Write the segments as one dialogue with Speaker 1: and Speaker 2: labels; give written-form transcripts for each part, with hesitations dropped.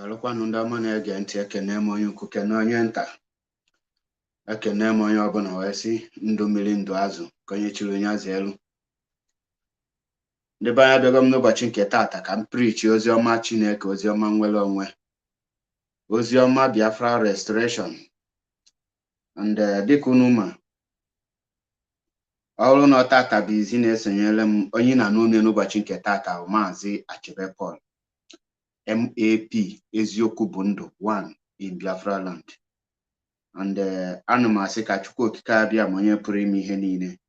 Speaker 1: Alụkwanụ ndị ọma na-ege ntị, ekene m onye ukwu kene onye nta, ekene m onye ọbụla wee sị ndụ mmiri ndụ azụ ka onye chiri onye azụ elu. Ndị be anyị abịago m n'ụbọchị nke taata ka m prichi oziọma Chineke, oziọma nwere onwe, oziọma Biafra restoration. And dịka unu ma, ọrụ na tata bụ izi na-esonyere m onye na n'une n'ụbọchị nke tata bụ Maazị Achebe Paul, MAP, eziokwu bụ ndụ 1 in Biafra land. And ana m asị ka Chukwu okike abịa ma onye pụrụ ime ihe niile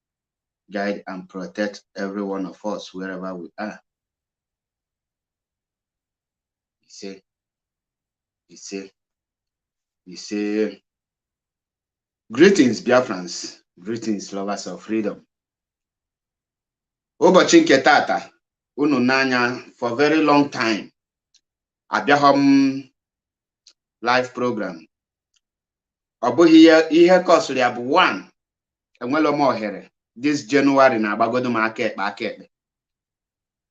Speaker 1: guide and protect every one of us wherever we are. Ise. Greetings Biafrans, greetings lovers of freedom. Ụbọchị nke tata unu n'anya for very long time abịaghị m live program. Ọ bụghị ihe kọsụrụ ya bụ 1, enwela m ohere this January na agbagodo m aka ekpe,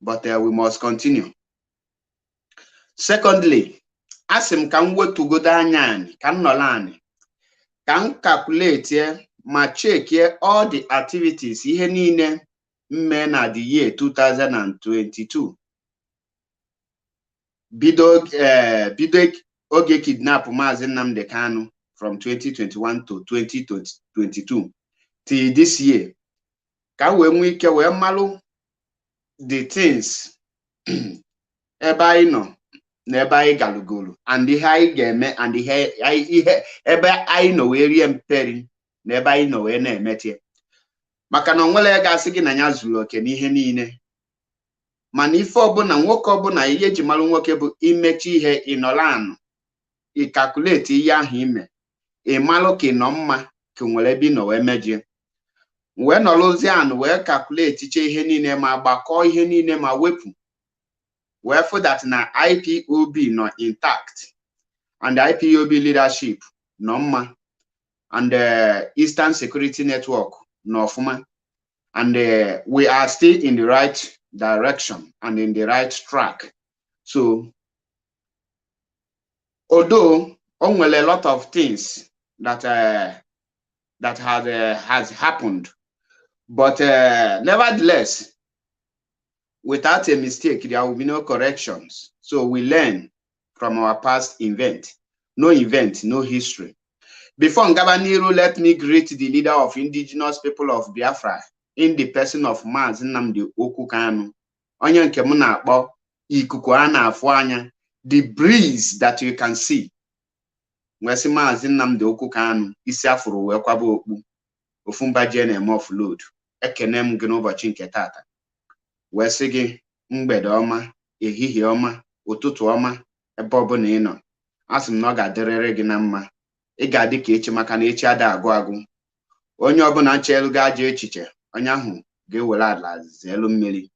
Speaker 1: but we must continue. Secondly, asị m ka m wetugodo anya anyị, ka m nọrọ anyị, ka m calculate ma check all the activities, ihe niile mme na the year 2022. Bido oge kidnap Maazị Nnamdi Kanu from 2021 to 2022 till this year, ka wee nwee ike wee malụ the things ebe anyị nọ na ebe anyị galugolu, and ihe anyị ga-eme, and ihe ebe anyị nọ wee rie mperi na ebe anyị nọ wee na-emetie. Maka na onwere ya ga-asị gị na ya zuru oke n'ihe niile, mana ife ọbụla nwoke ọbụla ihe eji malụ nwoke bụ imechi ihe ịnọrọ anụ, ịkalkuleti ihe ahụ ime, ịmalụ ka ị nọ mma ka nwere ebe ị nọ wee mejie, wee nọrọzie anụ wee kalkuleti che ihe niile ma gbakọọ ihe niile ma wepụ, wee fụ that na IPOB nọ intact and IPOB leadership nọ mma, and Eastern Security Network nọ ọfụma, and we are still in the right direction and in the right track. So although only a lot of things that has happened, but nevertheless, without a mistake, there will be no corrections. So we learn from our past event. No event, no history. Before Ngabaniru, let me greet the leader of indigenous people of Biafra in the person of Maazị Nnamdi Kanu. Onye nke m na-akpọ ikuku a na-afụ anya, the breeze that you can see. Mwesi Maazị Nnamdi Kanu isi afụrụ wee kwaba okpu, ofu mba je na-eme offload. Ekene m gị n'ụbọchị nke tata wee sị gị mgbede ọma, ehihie ọma, ụtụtụ ọma, ebe ọbụla ị nọ. Asị m na ọ ga-adịrịrị gị na mma. Ị ga-adị ka echi, maka na echi ada agụ agụ. Onye ọbụla ncheelu ga-aja echiche, onye ahụ ga-ewere ala zelu mmiri.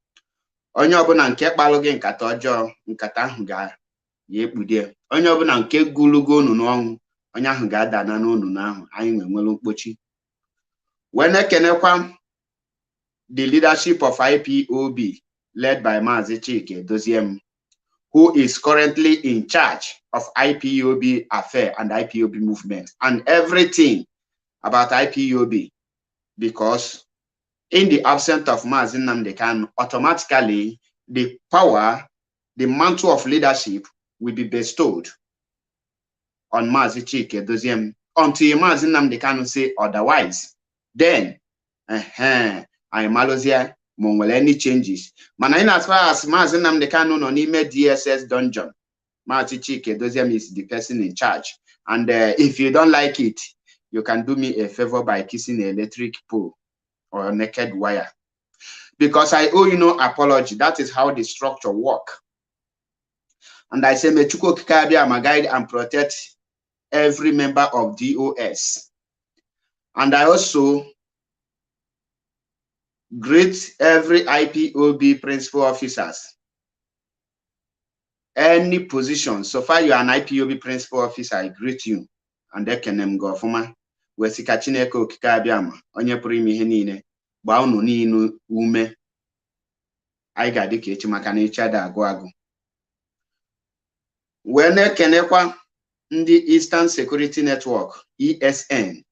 Speaker 1: Onye ọbụla nke kpalụ gị nkata ọjọọ, nkata ahụ ga-ekpudie. Onye ọbụla nke gulugo unu n'ọnwụ, onye ahụ ga-adana n'onu ahụ. Anyị nwere mkpochi. Wee na-ekenekwa the leadership of IPOB led by Maazị Chike Doziem, who is currently in charge of IPOB affair and IPOB movement and everything about IPOB, because in the absence of Maazị Nnamdi Kanu, automatically the power, the mantle of leadership will be bestowed on Maazị Chike Doziem until Maazị Nnamdi Kanu say otherwise. Then, I'm malozia monwele any changes. Mana in as far as Maazị Nnamdi Kanu no n'ime DSS dungeon, Maazị Chike Doziem is the person in charge. And if you don't like it, you can do me a favor by kissing an electric pole or a naked wire, because I owe you no apology. That is how the structure work. And I say, may Chukwu okike abịa ma guide and protect every member of DOS. And I also greet every IPOB principal officers, any position. So far, you are an IPOB principal officer. I greet you. And then can go for my Wesika Chineko Kikabiama, onye pụrụ ime ihe niile, gbaa unu niile ume. Anyị ga-adị ka echi maka na echi ada agụ agụ. Wee na-ekenekwa ndị Eastern Security Network, ESN,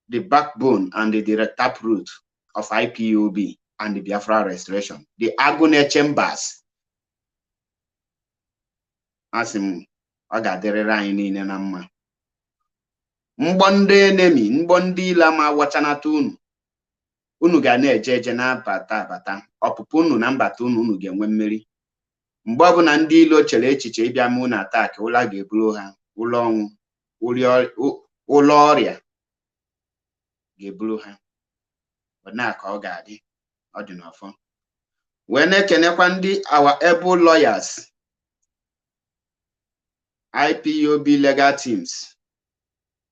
Speaker 1: the backbone and the taproot of IPOB and the Biafra Restoration, the Agune Chambers. Asị m, ọ ga-adịrịrị anyị niile na mma. Mgbọ ndị enemi, mgbọ ndị ile ma wachanata unu ga na-eje eje na-abata abata. Ọpụpụ unu na mbata unu ga-enwe mmeri. Mgbe ọbụla ndị ilo chere echiche ịbịa mụ na attack, ụla ga-eburu ha, ụlọ ọnwụ, ụlọ ọrịa ga-eburu ha. Ọ na-aka ọ ga-adị, ọ dị n'ọfọ. Wee na-ekenekwa ndị our able lawyers, IPOB legal teams,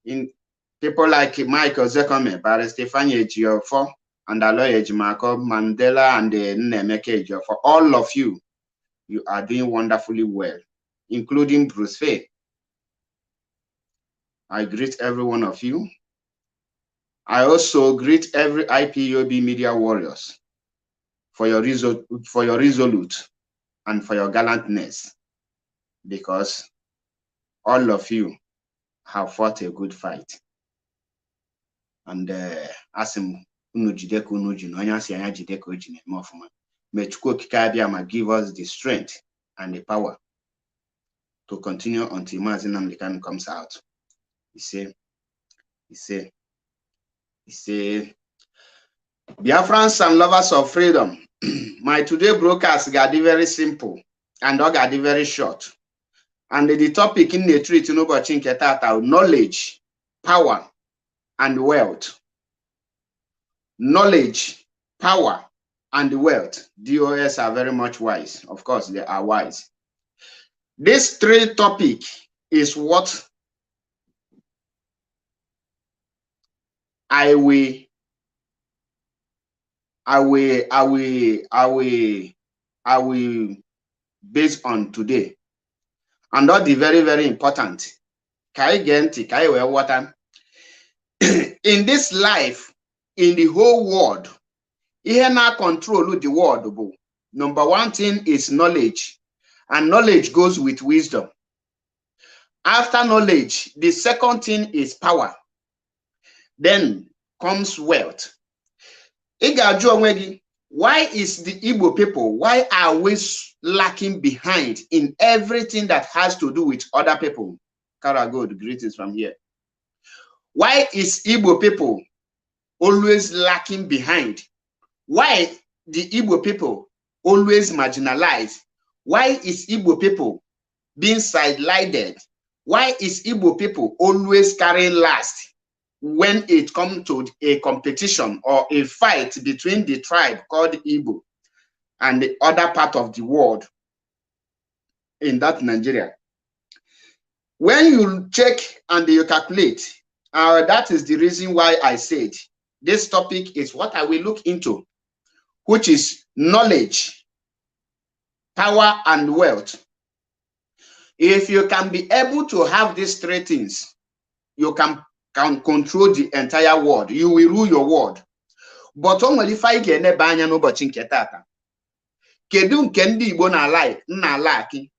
Speaker 1: in people like Michael Zekome, Barrister Ifeanyi Ejiofor, and Aloy Ejimako, Mandela, and Nnemeka Ejiofor. All of you, you are doing wonderfully well, including Bruce Faye. I greet every one of you. I also greet every IPOB media warriors for your resolute and for your gallantness, because all of you have fought a good fight. And asim unu jideka unu ji, onye asị anya jideka o ji na-eme ọfụma. May Chukwu Okike Abịama give us the strength and the power to continue until Mazi Nnamdi Kanu comes out. He say, Biafrans and lovers of freedom, my today broadcast got very simple and got very short. And the topic in the treat knowledge, power, and wealth. Knowledge, power, and wealth. DOS are very much wise. Of course, they are wise. This three topic is what I will base on today. And all the very, very important. In this life, in the whole world, ihe na control the world. Number one thing is knowledge, and knowledge goes with wisdom. After knowledge, the second thing is power. Then comes wealth. Why is the Igbo people, why are we lacking behind in everything that has to do with other people? Karagod, greetings from here. Why is Igbo people always lacking behind? Why the Igbo people always marginalized? Why is Igbo people being sidelined? Why is Igbo people always carrying last when it comes to a competition or a fight between the tribe called Igbo and the other part of the world, in that Nigeria? When you check and you calculate, that is the reason why I said this topic is what I will look into, which is knowledge, power, and wealth. If you can be able to have these three things, you can control the entire world. You will rule your world. But only if I get a banya no bachin kedun kendi Igbo na laki.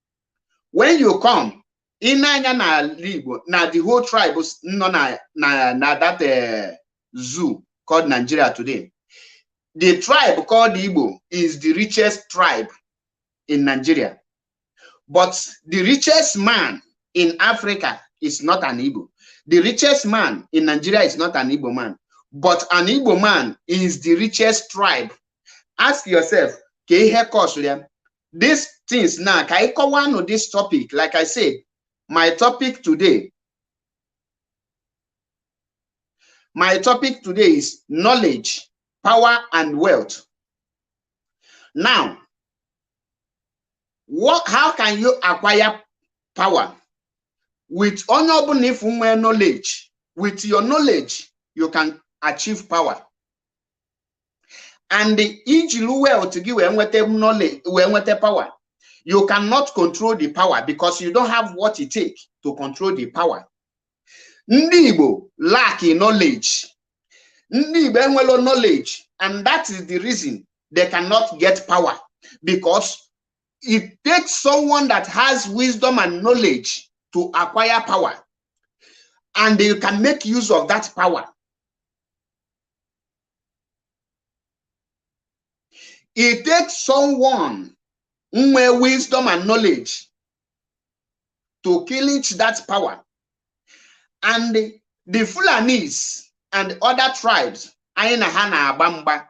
Speaker 1: When you come in na Igbo, na the whole tribe no na that zoo called Nigeria today. The tribe called Igbo is the richest tribe in Nigeria. But the richest man in Africa is not an Igbo. The richest man in Nigeria is not an Igbo man. But an Igbo man is the richest tribe. Ask yourself, these things now, this topic, like I said, my topic today is knowledge, power, and wealth. Now, how can you acquire power? With honorable knowledge, with your knowledge, you can achieve power. And the ijilu wealth give knowledge, power. You cannot control the power because you don't have what it takes to control the power. Ndị Igbo lack knowledge. Ndị Igbo enwelo knowledge, and that is the reason they cannot get power, because it takes someone that has wisdom and knowledge to acquire power, and you can make use of that power. It takes someone with wisdom and knowledge to clinch that power. And the Fulanis and other tribes, Aina Hana Bamba,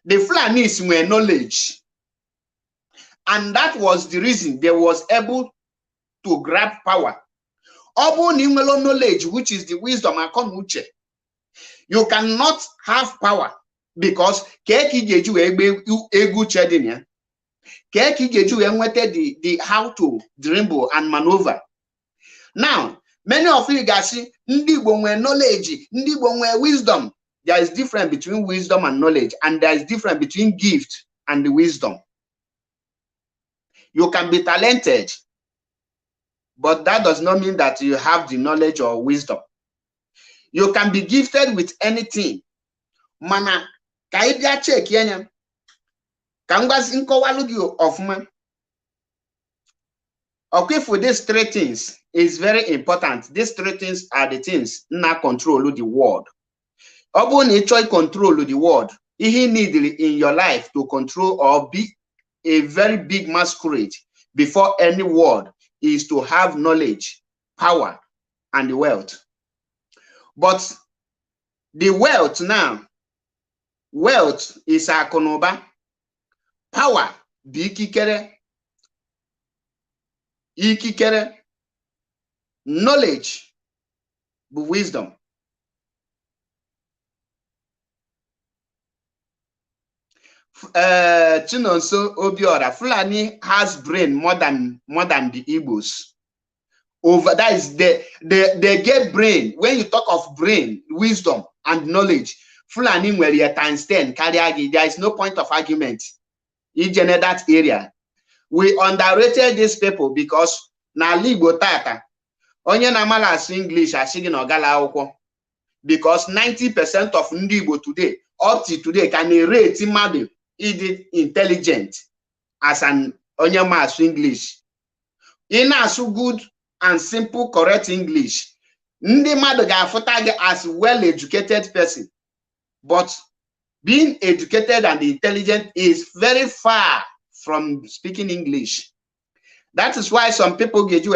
Speaker 1: the Fulanis were knowledge. And that was the reason they was able to grab power. Obu Nimelo knowledge, which is the wisdom, you cannot have power because Keki Jeju Egu Chedinia. Keki Jeju enwete the how to dribble and maneuver. Now, many of you guys see Ndi Igbo nwe knowledge, Ndi Igbo nwe wisdom. There is difference between wisdom and knowledge, and there is difference between gift and the wisdom. You can be talented, but that does not mean that you have the knowledge or wisdom. You can be gifted with anything. Mana kaibia check yenya. Kangwas inkowalugi of man. Okay, for these three things is very important. These three things are the things na control the world. Obu ni choy control the world. He need in your life to control or be a very big masquerade before any word is to have knowledge, power, and wealth. But the wealth now, wealth is akonoba, power bikikere, ikikere, knowledge, wisdom. Chinonso Obiora, Fulani has brain more than the Igbos. Over that is they get brain. When you talk of brain, wisdom, and knowledge, Fulani were here times 10. Kariagi, there is no point of argument. In that area, we underrated these people because na Igbo tata onye na mala as English asigi na ogala akwụkwọ, because 90% of ndị Igbo today up to today can rate mmadụ is intelligent as an onye mas English. In asu good and simple correct English, ndị mmadụ ga-afụta gị as well educated person, but being educated and intelligent is very far from speaking English. That is why some people get you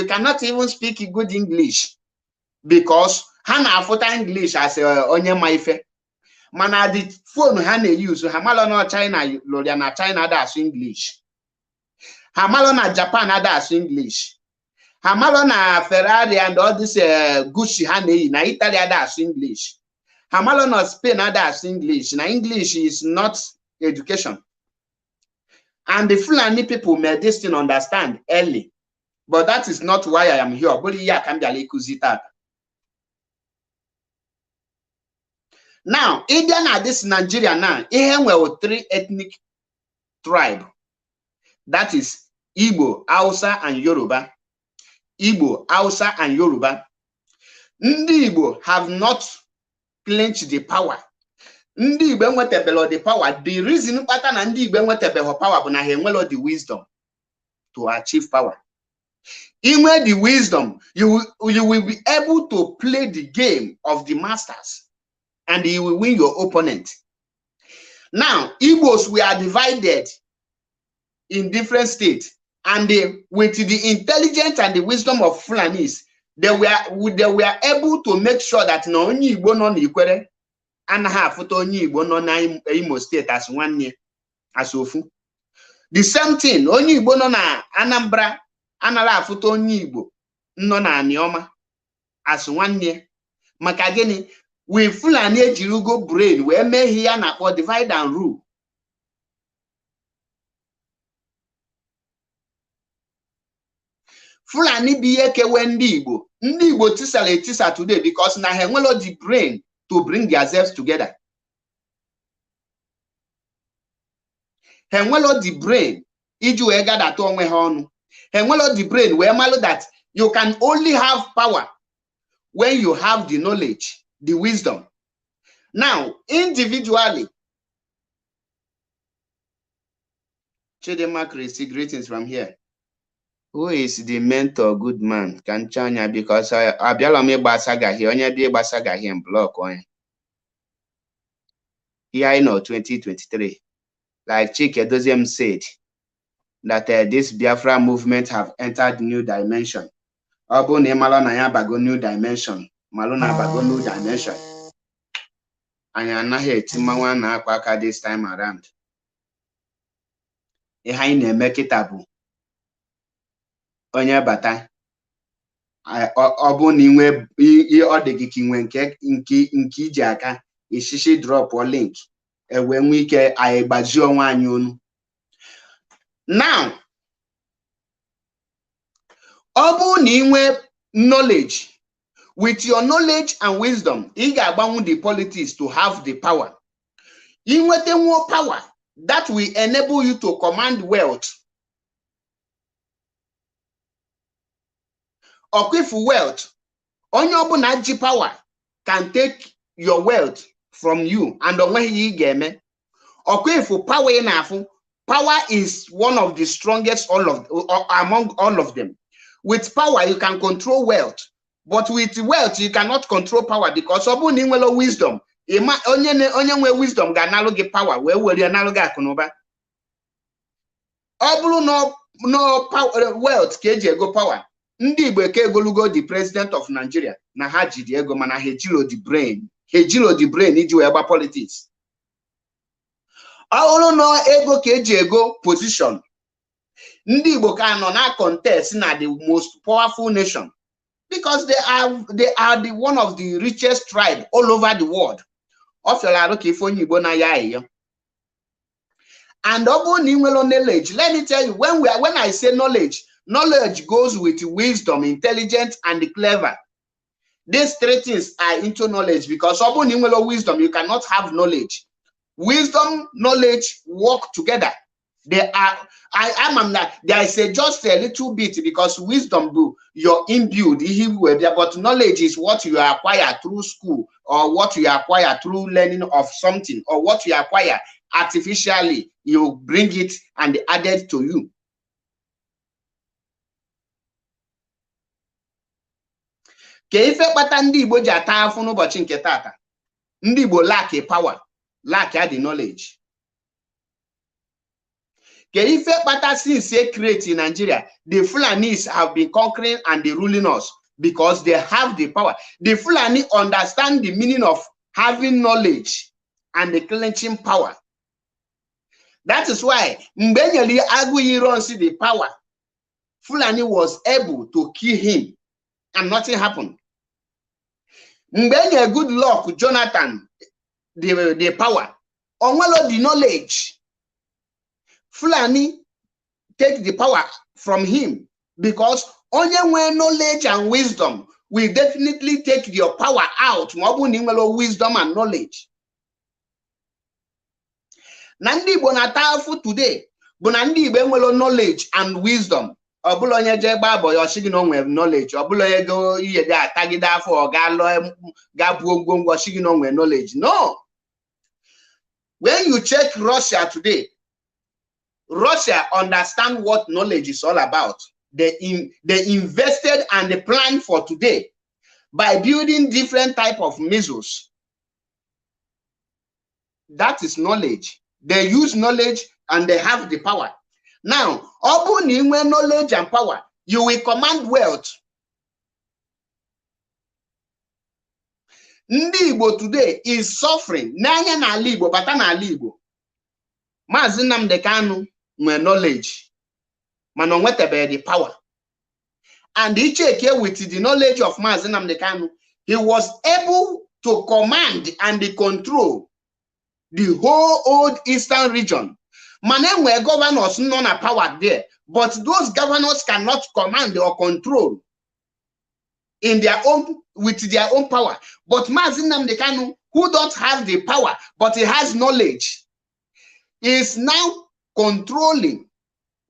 Speaker 1: cannot even speak good English because hana afuta English as onye maife. Mana the phone hana use hamalo no China loria na China that's English. Hamalo na Japan that's English. Hamalo na Ferrari and all this Gucci hana na Italy that's English. Hamalo na Spain that's English. Na English is not education. And the Fulani people made this thing understand early. But that is not why I am here. Now, Indian at this Nigeria now, here we have 3 ethnic tribes. That is Igbo, Hausa, and Yoruba. Igbo, Hausa, and Yoruba. Ndi Igbo have not clinched the power. Ndi Igbo nwetebelo the power. The reason pata na Ndi Igbo nwetebelo power bụ na ha enwelo the wisdom to achieve power. In the wisdom, you will be able to play the game of the masters, and you will win your opponent. Now, Igbos were divided in different states, and with the intelligence and the wisdom of Fulanis, they were able to make sure that no only Igbo no Ikwere and half only Igbo no na Imo State as 1 year as ofu. The same thing, only Igbo no na Anambra anala afuto onye Igbo nno na Anioma as 1 year. Maka gini, we Fulani ejirugo brain we mee here na for divide and rule. Fulani biye kewe Ndi Igbo tisala today because na ha enwelo the brain to bring themselves together. Ha enwelo the brain iji wee gadata onwe ha ọnụ. Enwelo the brain wee malụ that you can only have power when you have the knowledge, the wisdom. Now, individually, Chidema Christy, greetings from here. Who is the mentor, good man? Kanchanya, because Abialame Basagahi, onye bi Basagahi and block on. Here I know 2023. Like Chike Doziem said, that this Biafra movement have entered new dimension. Obu ne malo na ya bago new dimension. Malo na bago new dimension. Anya anaghị eti mmanwa na akwa aka this time around. Ihe anyị na-eme kịta bụ onye bata ọ bụ na inwe ọ dị gị ka inwe nke iji aka ishishi drop or link ewe nwe ike anyị gbazie onwe anyị onu. Now, ọ bụ na inwe knowledge, with your knowledge and wisdom, ị ga-agbanwe the politics to have the power. Inwete more power that will enable you to command wealth. Okwifu wealth, onye ọbụla ji power can take your wealth from you and onweghị ị ga-eme. Okwifu power ị na-afụ, power is one of the strongest among all of them. With power, you can control wealth. But with wealth, you cannot control power because obu ni nwelo wisdom. Onye nwe wisdom ga-analụ gị power wee were analụ gị akụnụba. Ọ bụrụ no power wealth ka eji ego power. Ndị Igbo eke egolugo the president of Nigeria na ha jiri ego mana ha ejiro the brain. Ha ejiro the brain iji wee gba politics. Ọ bụrụ no ego ka eji ego position. Ndị Igbo ka nọ na contest na the most powerful nation. Because they are the one of the richest tribe all over the world. And knowledge, let me tell you, when I say knowledge, knowledge goes with wisdom, intelligence, and clever. These three things are into knowledge because wisdom, you cannot have knowledge. Wisdom, knowledge work together. They are. There is just a little bit because wisdom do you're imbued, but knowledge is what you acquire through school or what you acquire through learning of something or what you acquire artificially. You bring it and add it to you. Keife kpata ndị Igbo ji ata afụ n'ụbọchị nke tata. Ndị Igbo lack a power, lack the knowledge. If since they create in Nigeria, the Fulanis have been conquering and the ruling us because they have the power. The Fulani understand the meaning of having knowledge and the clenching power. That is why Mbenyeli Aguiyi see the power. Fulani was able to kill him and nothing happened. Mbenye good luck, Jonathan, the power. Onwelo the knowledge. Fulani take the power from him because only when knowledge and wisdom will definitely take your power out. Wisdom and knowledge. Nandi bonatafu today, bonandi benwelo knowledge and wisdom. Obulonye jeba boy or shigino with knowledge. Obulonye go ye that tagida for galo gabu go shigino with knowledge. No. When you check Russia today, Russia understand what knowledge is all about. They invested and they planned for today by building different type of missiles. That is knowledge. They use knowledge and they have the power. Now, opening when knowledge and power, you will command wealth. Ndị Igbo today is suffering. N'anya n'ala Igbo, bata n'ala Igbo. Maazị Nnamdi Kanu knowledge, man on the power. And he check here with the knowledge of Maazị Nnamdi Kanu, he was able to command and control the whole old eastern region. Man, where governors none are power there, but those governors cannot command or control in their own with their own power. But Maazị Nnamdi Kanu, who don't have the power, but he has knowledge, is now controlling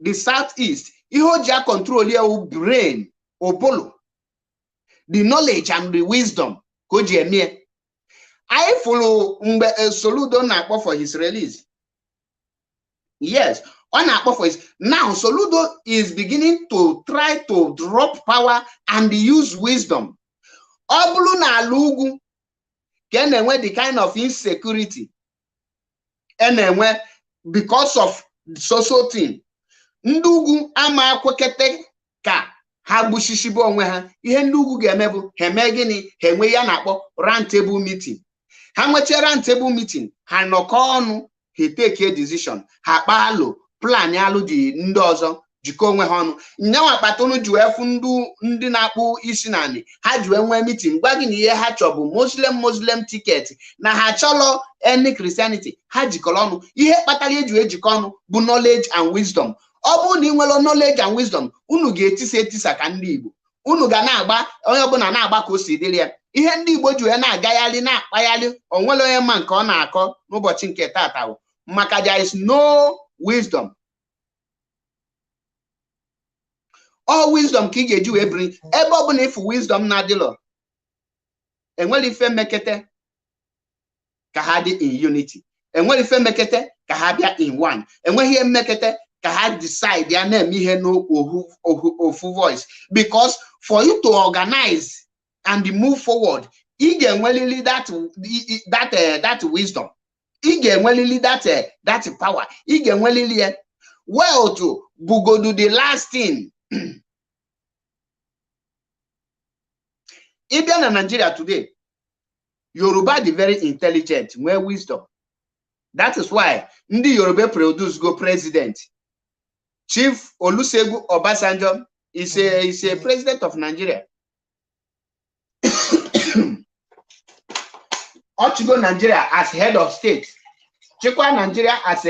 Speaker 1: the Southeast, Ihoja control your brain, Obolo, the knowledge and the wisdom, Koji. I follow Soludo Nakpo for his release. Yes, on Nakpo for his. Now, Soludo is beginning to try to drop power and use wisdom. Obulu na Lugu can the kind of insecurity. And because of social thing. Ndugu ama kwekete ka ha gbushishibo onwe ha. Ihe ndugu ga-emebu heme gini henwe ya na-akpọ round table meeting. Ha nweche round table meeting, ha nọkọ ọnụ, he take a decision, ha kpalo plan alụ di ndị ọzọ jikọ onwe ha ọnụ. Nyanwa kpatụnụ ju efu ndị na-akpụ isi nani, ha ju enwe meeting gwa gị na ihe ha chọbụ Muslim ticket na ha chọlọ any Christianity, ha jikọrọ ọnụ. Ihe kpatara eju ejikọ ọnụ bụ knowledge and wisdom. Ọ bụrụ na ị nwere knowledge and wisdom, unu ga-etisa ka ndị Igbo. Unu ga na-agba onye ọbụla na-agba ka o si dịrị ya. Ihe ndị Igbo ju ya na-agagharị na-akpagharị, o nwere onye ma nke ọ na-akọ n'ụbọchị nke tata maka there is no wisdom. All wisdom ka ị ga-eji wee biri ebe ọ bụla ifu wisdom na-adịlọ. Enwere ife mekete ka ha dị in unity. Enwere ife mekete ka ha bịa in one. Enweghị ihe mmekete ka ha decide ya na-eme ihe n'ofu voice. Because for you to organize and move forward, ị ga-enwelili that wisdom. Ị ga-enwelili that power. Ị ga-enwelili ya. Well, to bugodu the last thing. Even in Nigeria today, Yoruba is very intelligent, more wisdom. That is why Ndi Yoruba produce go president. Chief Olusegun Obasanjo is a president of Nigeria. Ochigo Nigeria as head of state. Chikwa Nigeria as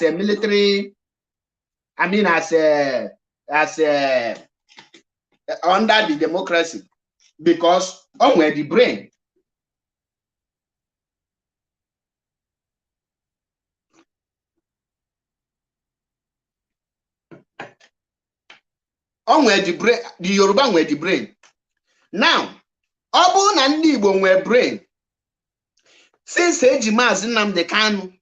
Speaker 1: a military. I mean as under the democracy, because onwe the brain. Onwe the brain, the Yoruba nwe the brain. Now, obu na ndị Igbo nwe brain. Since Eji Mazi Nnamdi Kanu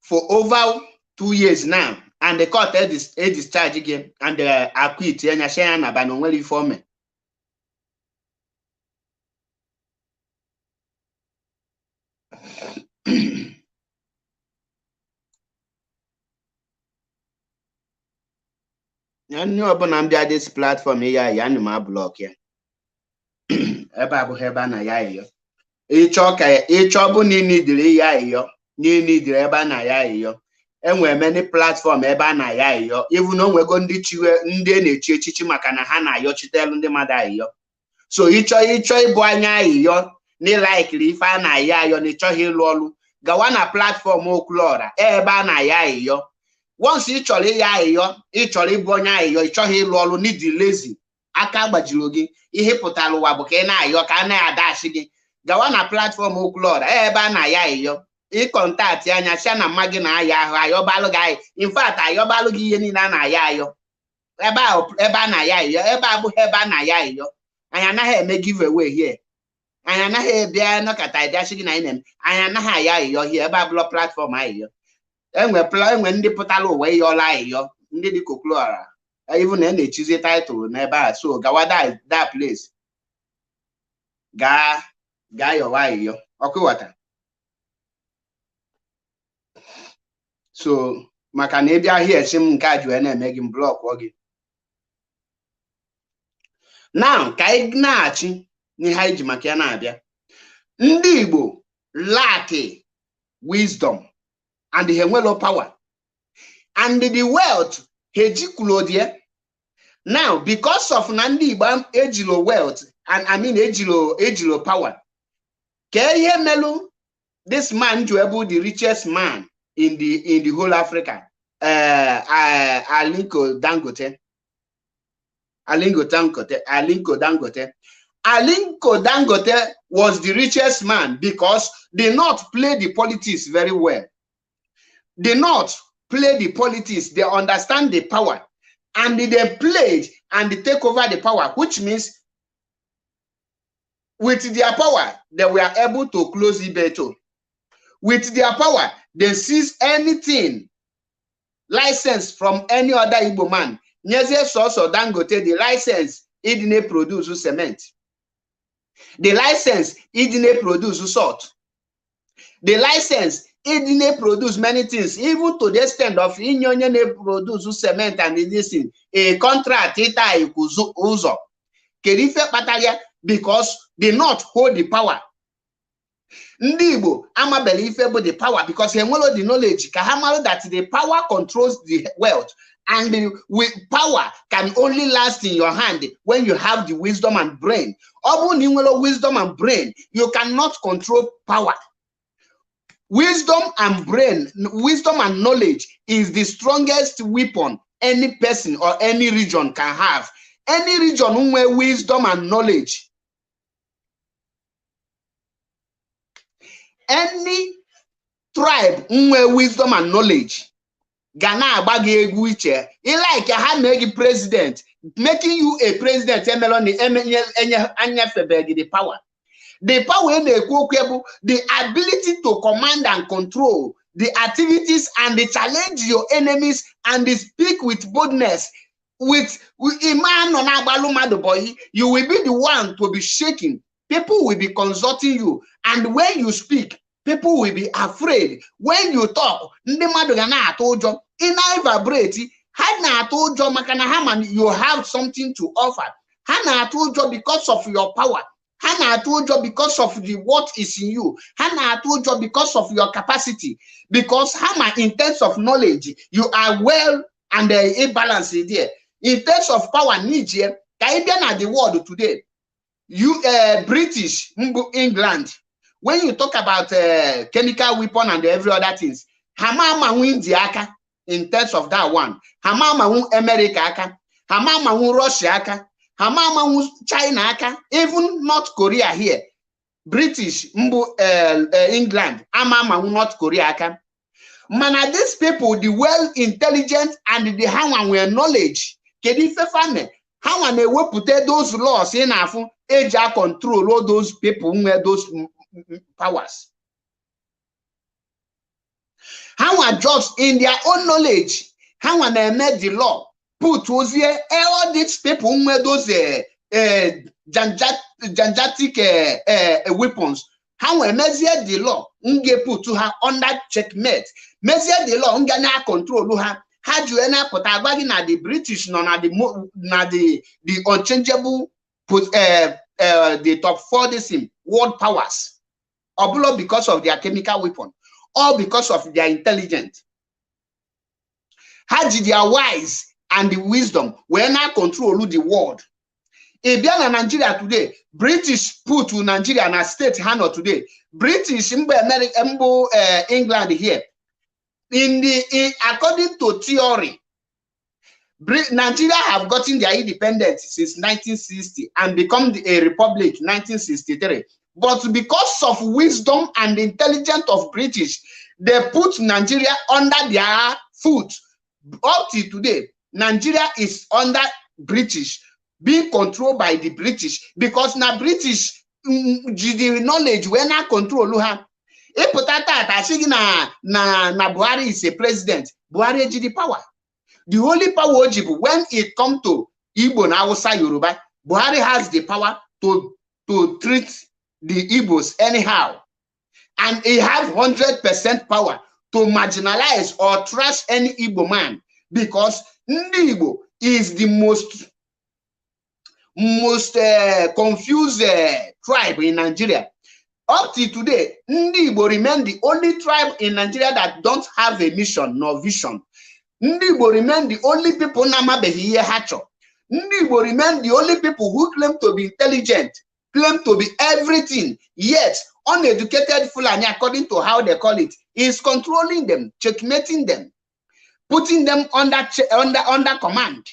Speaker 1: for over 2 years now, and the court a discharge again, and acquit Enya Shea na Banonweli forme. You know this platform here, you ma block ya. Eba bu heba na ya iyo. Icho bu ni nidiri ya iyo. Ni nidiri eba na ya iyo. Enwe many platform ebe a na ya iyo. Even on wego ndị chiwe ndị na-echi echichi maka na ha na-ayọ chitelu ndị mmadụ ayọ. So icho ibu anya ayọ ni like ife a na ya ayọ na icho ịlụ ọlụ. Gawa na platform Okwuluora ebe a na ya ayọ. Once ị chọrọ ya ayọ, ị chọrọ ịbụ onye ayọ, ị chọghị ịlụ ọlụ n'ịdị lazy. Aka gbajiri gị, ihe pụtara ụwa bụ ka ị na-ayọ ka a na-adashi gị. Gawa na platform Okwuluora ebe a na ya ayọ. I contact anya sha na magi na aya ahụ ayọbalụ gị. In fact, ayọbalụ gị ihe niile a na-aya ayọ. Ebe a na ya ayọ, ebe abụghị ebe a na ya ayọ. Anyị anaghị eme giveaway here. Anyị anaghị ebịa nọkọta ịdashi gị na anyị na-eme. Anyị anaghị aya ayọ here, ebe abụlọ platform ayọ. Enwe ndị pụtara ụwa ịyọla ayọ, ndị dị Okwuluora. Even na na-echizi title n'ebe a, so gawa that place. Gaa yọwa ayọ. Ọkụwata. So, maka na ebe ahịa esim nke a ju na-eme gị block gị. Now, ka anyị na-achị n'ihe anyị ji maka ya na-abịa. Ndị Igbo lack wisdom and the nwelo power. And the wealth hejikulodie. Now, because of na ndị Igbo ejilo wealth and I mean ejilo power. Ka ihe melu this man ju ebu the richest man in the whole Africa, Aliko Dangote. Aliko Dangote was the richest man because the North played the politics very well. The North play the politics, they understand the power. and they played and they take over the power, which means with their power, they were able to close Ibeto. With their power, they seize anything license from any other Igbo man. Nyeze Soso Dangote the license, it didn't produce cement. The license, it didn't produce salt. The license, it didn't produce many things, even to the extent of Inyonye produce cement and this thing. A contract, ita uzo. Kerife Patalia, because they not hold the power. Ndị Igbo ama believe about the power because he know the knowledge. Kahamalo that the power controls the wealth, and with power can only last in your hand when you have the wisdom and brain. Obun you wisdom and brain, you cannot control power. Wisdom and brain, wisdom and knowledge is the strongest weapon any person or any region can have. Any region where wisdom and knowledge, any tribe where wisdom and knowledge, Ghana abagi egwu iche. He like ha make president, making you a president. The power, the ability to command and control the activities and the challenge your enemies and the speak with boldness. With a man on Abalumado boy, you will be the one to be shaking. People will be consulting you, and when you speak, people will be afraid. When you talk, you have something to offer. Hana told you because of your power. Hana told you because of the what is in you. Hana told you because of your capacity. Because Hana, in terms of knowledge, you are well and a balance there. In terms of power, Niger, Caribbean are the world today. You British, England. When you talk about chemical weapon and every other things, Hamama win the aka in terms of that one. Hamama win America aka. Hamama win Russia aka. Hamama win China aka. Even North Korea here. British, England. Hamama win North Korea aka. Man, these people, the well intelligent and the how and knowledge. Kedi fefane. How and they will put those laws in Afu, age control all those people who have those powers. How are just in their own knowledge, how and they made the law, put was here all these people who have those janjatic weapons. How we measure the law, unge put to her under checkmate. Measure the law, unge na control her. Had you any put na the British no na the unchangeable put the top 40 world powers, or because of their chemical weapon, or because of their intelligence. Had they are wise and the wisdom when I control the world. If you are Nigeria today, British put to Nigeria and a state handle today. British England here. According to theory, Nigeria have gotten their independence since 1960 and become a republic 1963. But because of wisdom and intelligence of British, they put Nigeria under their foot. Up to today, Nigeria is under British, being controlled by the British, because now British the knowledge when I control her. If na Buhari is a president, Buhari has the power. The only power when it comes to Igbo na Hausa Yoruba, Buhari has the power to treat the Igbos anyhow. And he has 100% power to marginalize or trash any Igbo man, because Ndi Igbo is the most confused tribe in Nigeria. Up to today, Ndi Igbo remain the only tribe in Nigeria that don't have a mission nor vision. Ndi Igbo remain the only people namabehi hacho. Ndi Igbo remain the only people who claim to be intelligent, claim to be everything, yet uneducated Fulani, according to how they call it, is controlling them, checkmating them, putting them under command,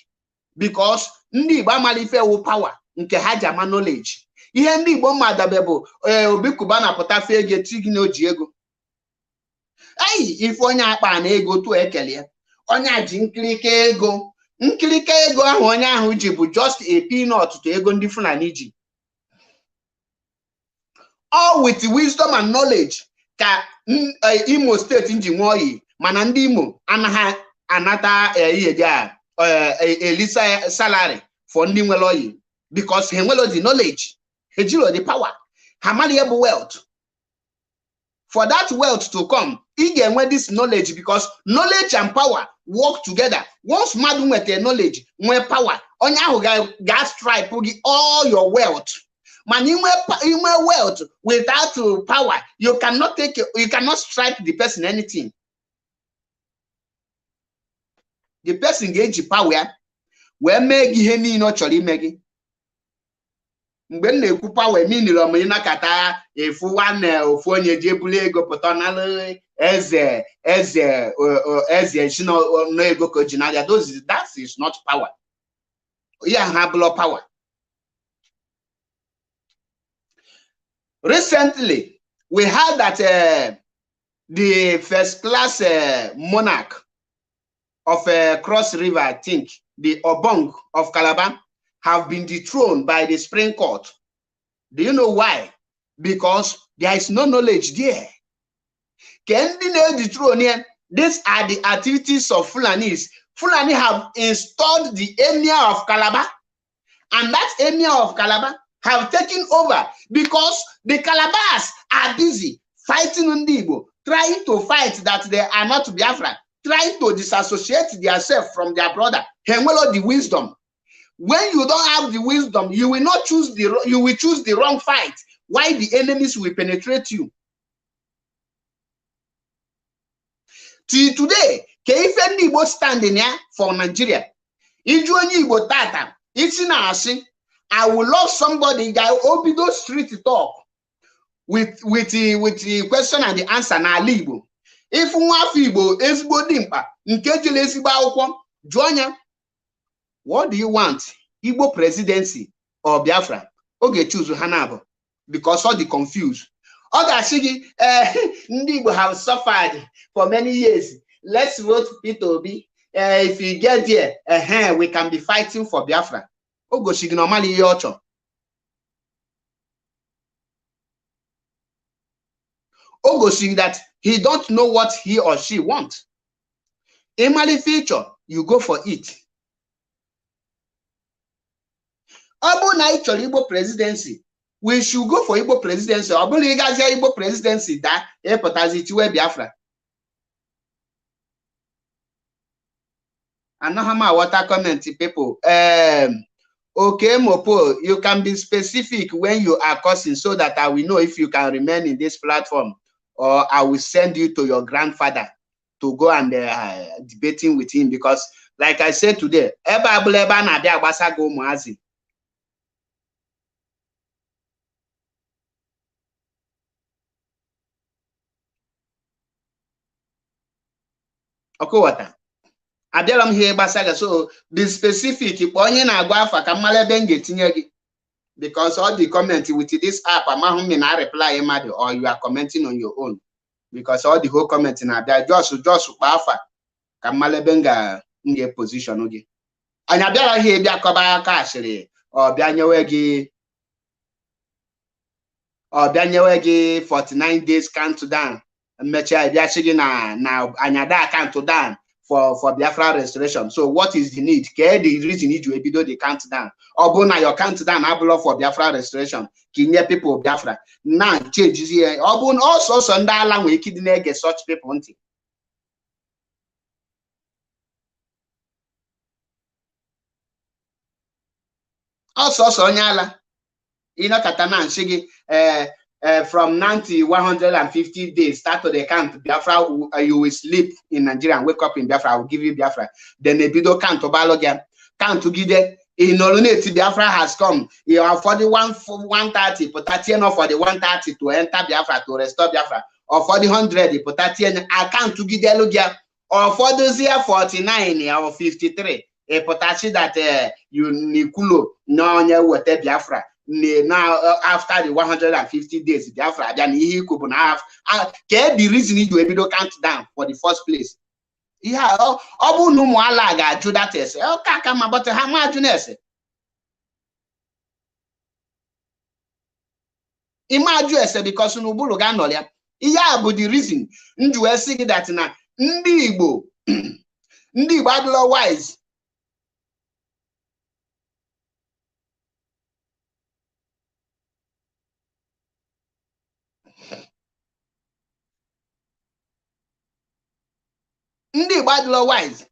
Speaker 1: because Ndi Igbo amalife wu power nke hajama knowledge. Ihe Ndi Igbo madabebo obi kubana potafe ege tigine oji ego. Ai if onye akpa na ego tu ekele onye aji nkirike ego nkirika ego ahụ onye ahụ ji bụ just a peanut to ego ndị Fulani ji. All with wisdom and knowledge ka Imo State nji nwe oyi, mana ndị Imo anaghị anata ihe dị elisa salary for ndị nwere oyi because ha nwere the knowledge, ha jiro the power, ha mara ya bụ wealth. For that wealth to come, ị ga-enwe this knowledge because knowledge and power work together. Once mmadụ nweta knowledge, nwee power, onye ahụ ga stripe gị all your wealth. Man, inwe wealth without power, you cannot stripe the person anything. The person ga-eji power wee mee gị ihe niile ọ chọrọ ime gị. Mgbe m na-ekwu power meaniri ọmụ ịnakọta efu nwanne ofu onye ji ebuli ego pụta n'ala eze si n'ego ka o ji n'aja. That is not power. Yeah, ha bụlọ power. Recently, we heard that the first class monarch of Cross River, I think, the Obong of Calabar, have been dethroned by the Supreme Court. Do you know why? Because there is no knowledge there. Can they dethrone here? These are the activities of Fulanis. Fulani have installed the Emir of Calabar, and that Emir of Calabar have taken over because the Calabars are busy fighting Ndibo, trying to fight that they are not Biafra, trying to disassociate themselves from their brother. Hemwelo the wisdom. When you don't have the wisdom, you will not choose you will choose the wrong fight. Why the enemies will penetrate you? Till today, if any Igbo standing here for Nigeria, if you only Igbo tata, it's in our sin. I will love somebody that open those street talk with the question and the answer na Igbo. If nwa Igbo ezigbo dimkpa nke jele ezigbo akwụkwọ join ya. What do you want? Igbo presidency or Biafra? Oge choose Hanabo because all the confused. Oga Shigi, ndị Igbo have suffered for many years. Let's vote Peter Obi. If we get there, we can be fighting for Biafra. Ogo Shigi normally yocho. Ogo Shigi that he don't know what he or she wants. In Mali future, you go for it. Abu na Igbo presidency. We should go for Igbo presidency. Abu Ligazia Igbo presidency that epotazitiwe Biafra. And now my water comment people. Okay, Mopo, you can be specific when you are cursing so that I will know if you can remain in this platform, or I will send you to your grandfather to go and debating with him, because like I said today, okay, what? Abịala m here gbasaga, so be specific. Onye na-agwa afa ka mmala ebe m ga-etinye gị, because all the comment with this app amahụ m na reply mmadụ, or you are commenting on your own, because all the whole comment na-abịa just kpa afa ka mmala ebe m ga-position gị. Anyị abịala here bịa kọba aka ashịrị, ọ bịa nyewe gị 49 days countdown. Mmecha bịa sị gị na anyada countdown for Biafra restoration. So what is the need? The reason you do the countdown. Or na your countdown ablo for Biafra restoration. Kinye people Biafra. Now changes here. Or also sondala we kidney get such people. Also sonyala. Ina katana shigi from 90, 150 days, start to the count Biafra, you will sleep in Nigeria and wake up in Biafra. I will give you Biafra. Then the video count to Balogan, count to give it. In Oluneti, Biafra has come. You are 41 for 130, put 30 for the 130 to enter Biafra, to restore Biafra. Or for the 100, put 30 I count to give the Logia. Or for those here 49 or 53, a potashi that you Nikulo, no, whatever Biafra. Now after the 150 days, Biafra then he could have the reason you do count down for the first place. Yeah, obu nu mu ala ga-ajụ that ese. Ka ma but ha ma ajụ na ese. Ima ajụ ese because n'ụbụrụ ga nọ ya. Ihe a bụ the reason nju wee sị gị that na ndị Igbo ndị Igbo adịla wise. Ndị Igbo adịla wise.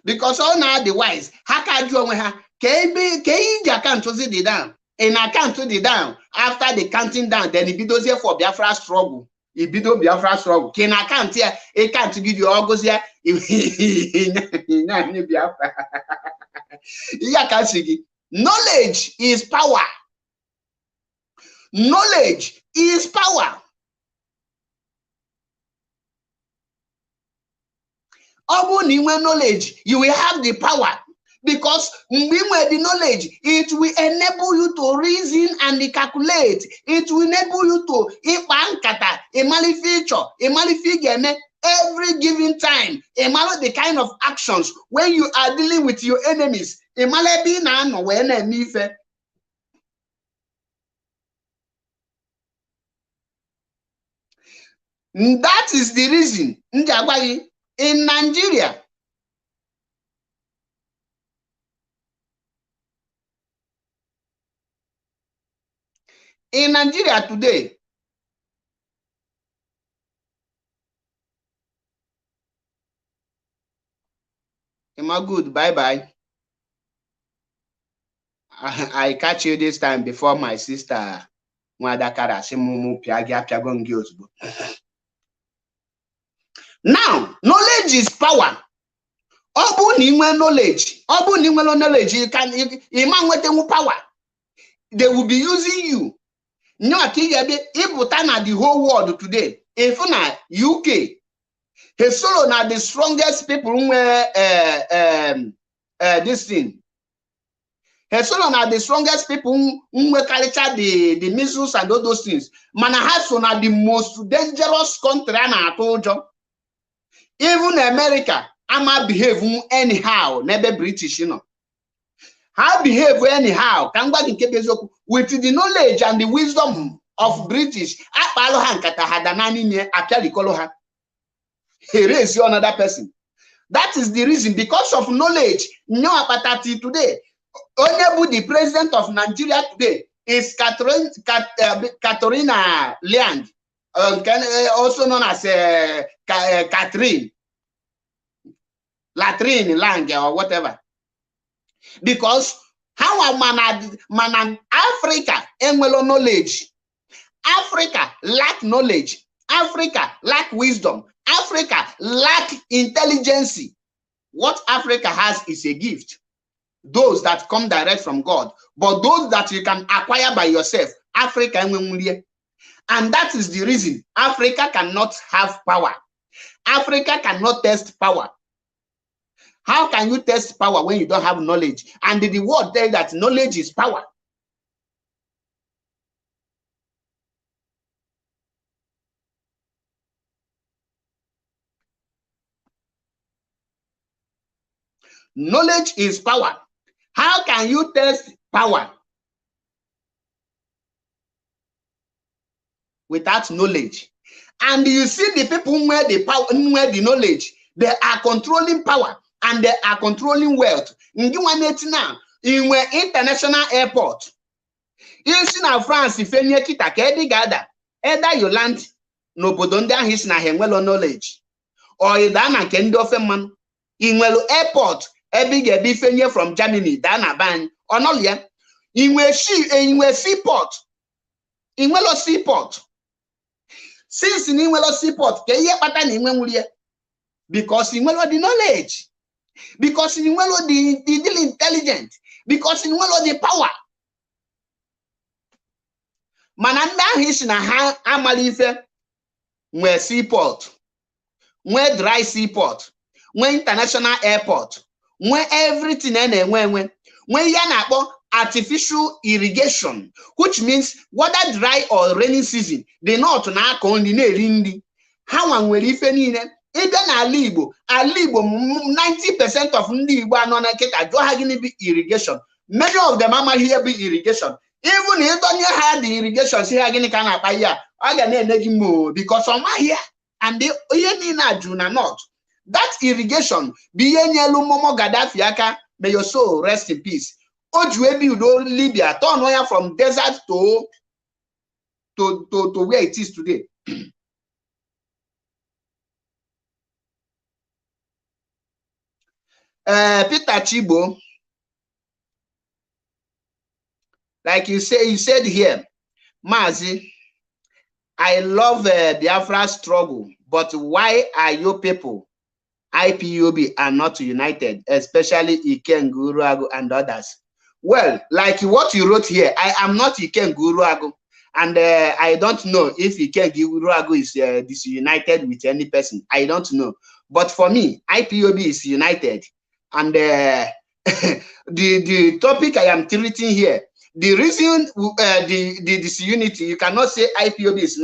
Speaker 1: Because all now the wise, ha ka jụ onwe ha ka iji akaụntụ dị down. In account to the down after the counting down, then it bido's here for Biafra struggle. It bido Biafra struggle. Can account here? It can't give you all goes here. Knowledge is power. Knowledge is power. When knowledge, you will have the power. Because when the knowledge, it will enable you to reason and calculate. It will enable you to every given time. The kind of actions when you are dealing with your enemies. That is the reason in Nigeria. In Nigeria today, am I good? Bye-bye. I catch you this time before my sister. Now, knowledge is power. Knowledge. Knowledge, you can power. They will be using you. No, the whole world today. If na UK, Hesolo na the strongest people this thing. Hesolo na the strongest people who culture the missiles and all those things. Manahaso na the most dangerous country I told you. Even America, I'ma behave anyhow. Never British, you know. How behave anyhow? With the knowledge and the wisdom of British, he raised you another person. That is the reason. Because of knowledge, today, the president of Nigeria today is Katrina Liang, also known as Catherine Latrine Lang or whatever. Because how man Africa enwelo knowledge. Africa lack knowledge. Africa lack wisdom. Africa lack intelligence. What Africa has is a gift. Those that come direct from God. But those that you can acquire by yourself, Africa enwelo. And that is the reason Africa cannot have power. Africa cannot test power. How can you test power when you don't have knowledge? And the word tells that knowledge is power. Knowledge is power. How can you test power without knowledge? And you see the people who wear the power, who wear the knowledge, they are controlling power. And they are controlling wealth. In now, in where international airport, you see now France, if any kita kedi gada, either you land no bodonda his na hengwelo knowledge, or you dana kendo feman, in well airport, every get from Germany, dana ban, or no ya, in where seaport, in wello seaport. Since in wello seaport, ke ye patan in when because in wello the knowledge. Because in well the deal intelligent, because in well the power. Mananda his na ha amalife where seaport, where dry seaport, where international airport, where everything and when yanabo artificial irrigation, which means whether dry or rainy season, the north na only rindi. How and where if any even Alibo 90% of ndị Igbo anọ na nkịta jụọ ha gịnị bụ irrigation. Many of them amaghị ihe bụ irrigation. Even if don't have the irrigation, see again can apply here. I can make more because some are here and they na not. That irrigation be yellow momo Gaddafi aka, may your soul rest in peace. Ojuebi Udo Libya turn wire from desert to where it is today. Peter Chibo, like you said here, Mazi, I love Biafra struggle, but why are you people, IPOB, are not united, especially Iken Guruago and others? Well, like what you wrote here, I am not Iken Guruago, and I don't know if Iken Guruago is disunited with any person. I don't know. But for me, IPOB is united. And the topic I am treating here, the reason the disunity, you cannot say IPOB is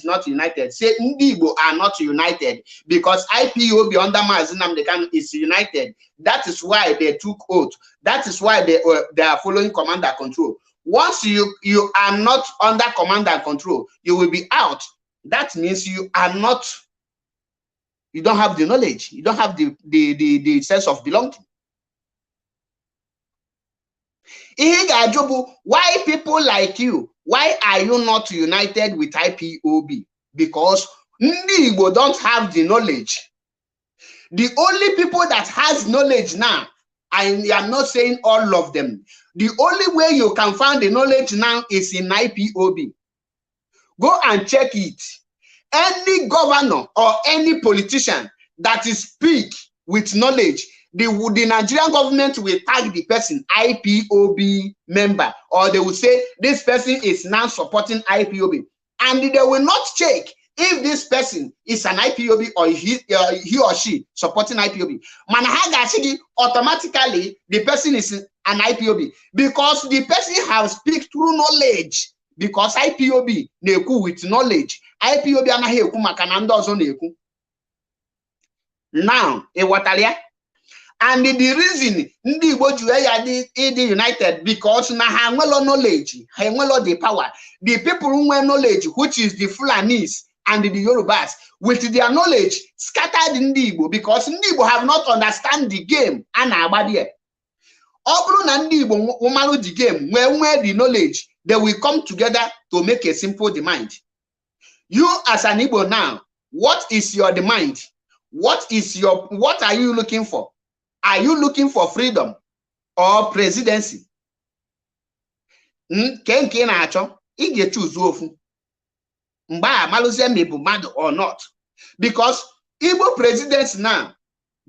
Speaker 1: not united. Say Ndibo are not united because IPOB under Mazi Nnamdi Kanu is united. That is why they took oath. That is why they are following command and control. Once you are not under command and control, you will be out. That means you are not. You don't have the knowledge. You don't have the sense of belonging. Why people like you, why are you not united with IPOB? Because Igbo don't have the knowledge. The only people that has knowledge now, I am not saying all of them. The only way you can find the knowledge now is in IPOB. Go and check it. Any governor or any politician that is speak with knowledge, the Nigerian government will tag the person IPOB member, or they will say this person is now supporting IPOB, and they will not check if this person is an IPOB or he or she supporting IPOB. Manahagashigi, automatically the person is an IPOB because the person has speak through knowledge. Because IPOB na-ekwu with knowledge. IPOB anaghị ekwu maka na ndị ọzọ na-ekwu. Now, ịghọtara? And the reason ndị Igbo ji ya dị united because na ha nwelo knowledge, ha nwelo the power. The people who have knowledge, which is the Fulanis and the Yorubas, with their knowledge scattered ndị Igbo because ndị Igbo have not understand the game a na-agba there. Ọ bụrụ na ndị Igbo marụ the game, where the knowledge, they will come together to make a simple demand. You as an Igbo now, what is your demand? What are you looking for? Are you looking for freedom or presidency? Kenke na-achọ, ị ga-choose ofu. Mgbe a malụzie ma bụ mmadụ or not. Because Igbo presidency now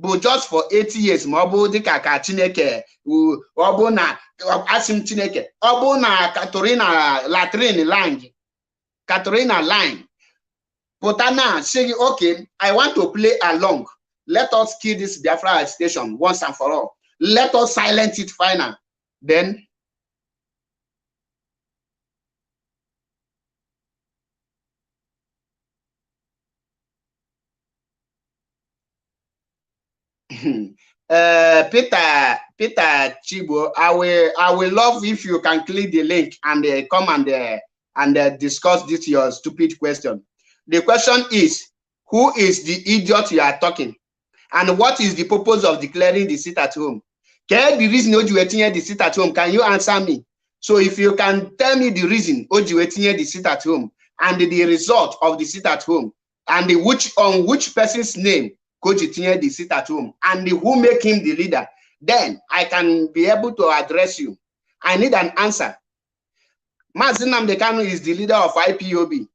Speaker 1: bụ just for 80 years ma ọ bụ dịka ka Chineke ọ bụ na asim Chineke ọ bụ na Catherine Lang pụta na say okay, I want to play along. Let us kill this Biafra station once and for all. Let us silence it final. Then Peter Chibo, I will love if you can click the link and come and discuss this your stupid question. The question is, who is the idiot you are talking? And what is the purpose of declaring the sit at home? The reason Ojuetinye the sit at home? Can you answer me? So if you can tell me the reason Ojuetinye the sit at home and the result of the sit at home and on which person's name Ojuetinye the sit at home and who make him the leader, then I can be able to address you. I need an answer. Mazi Nnamdi Kanu is the leader of IPOB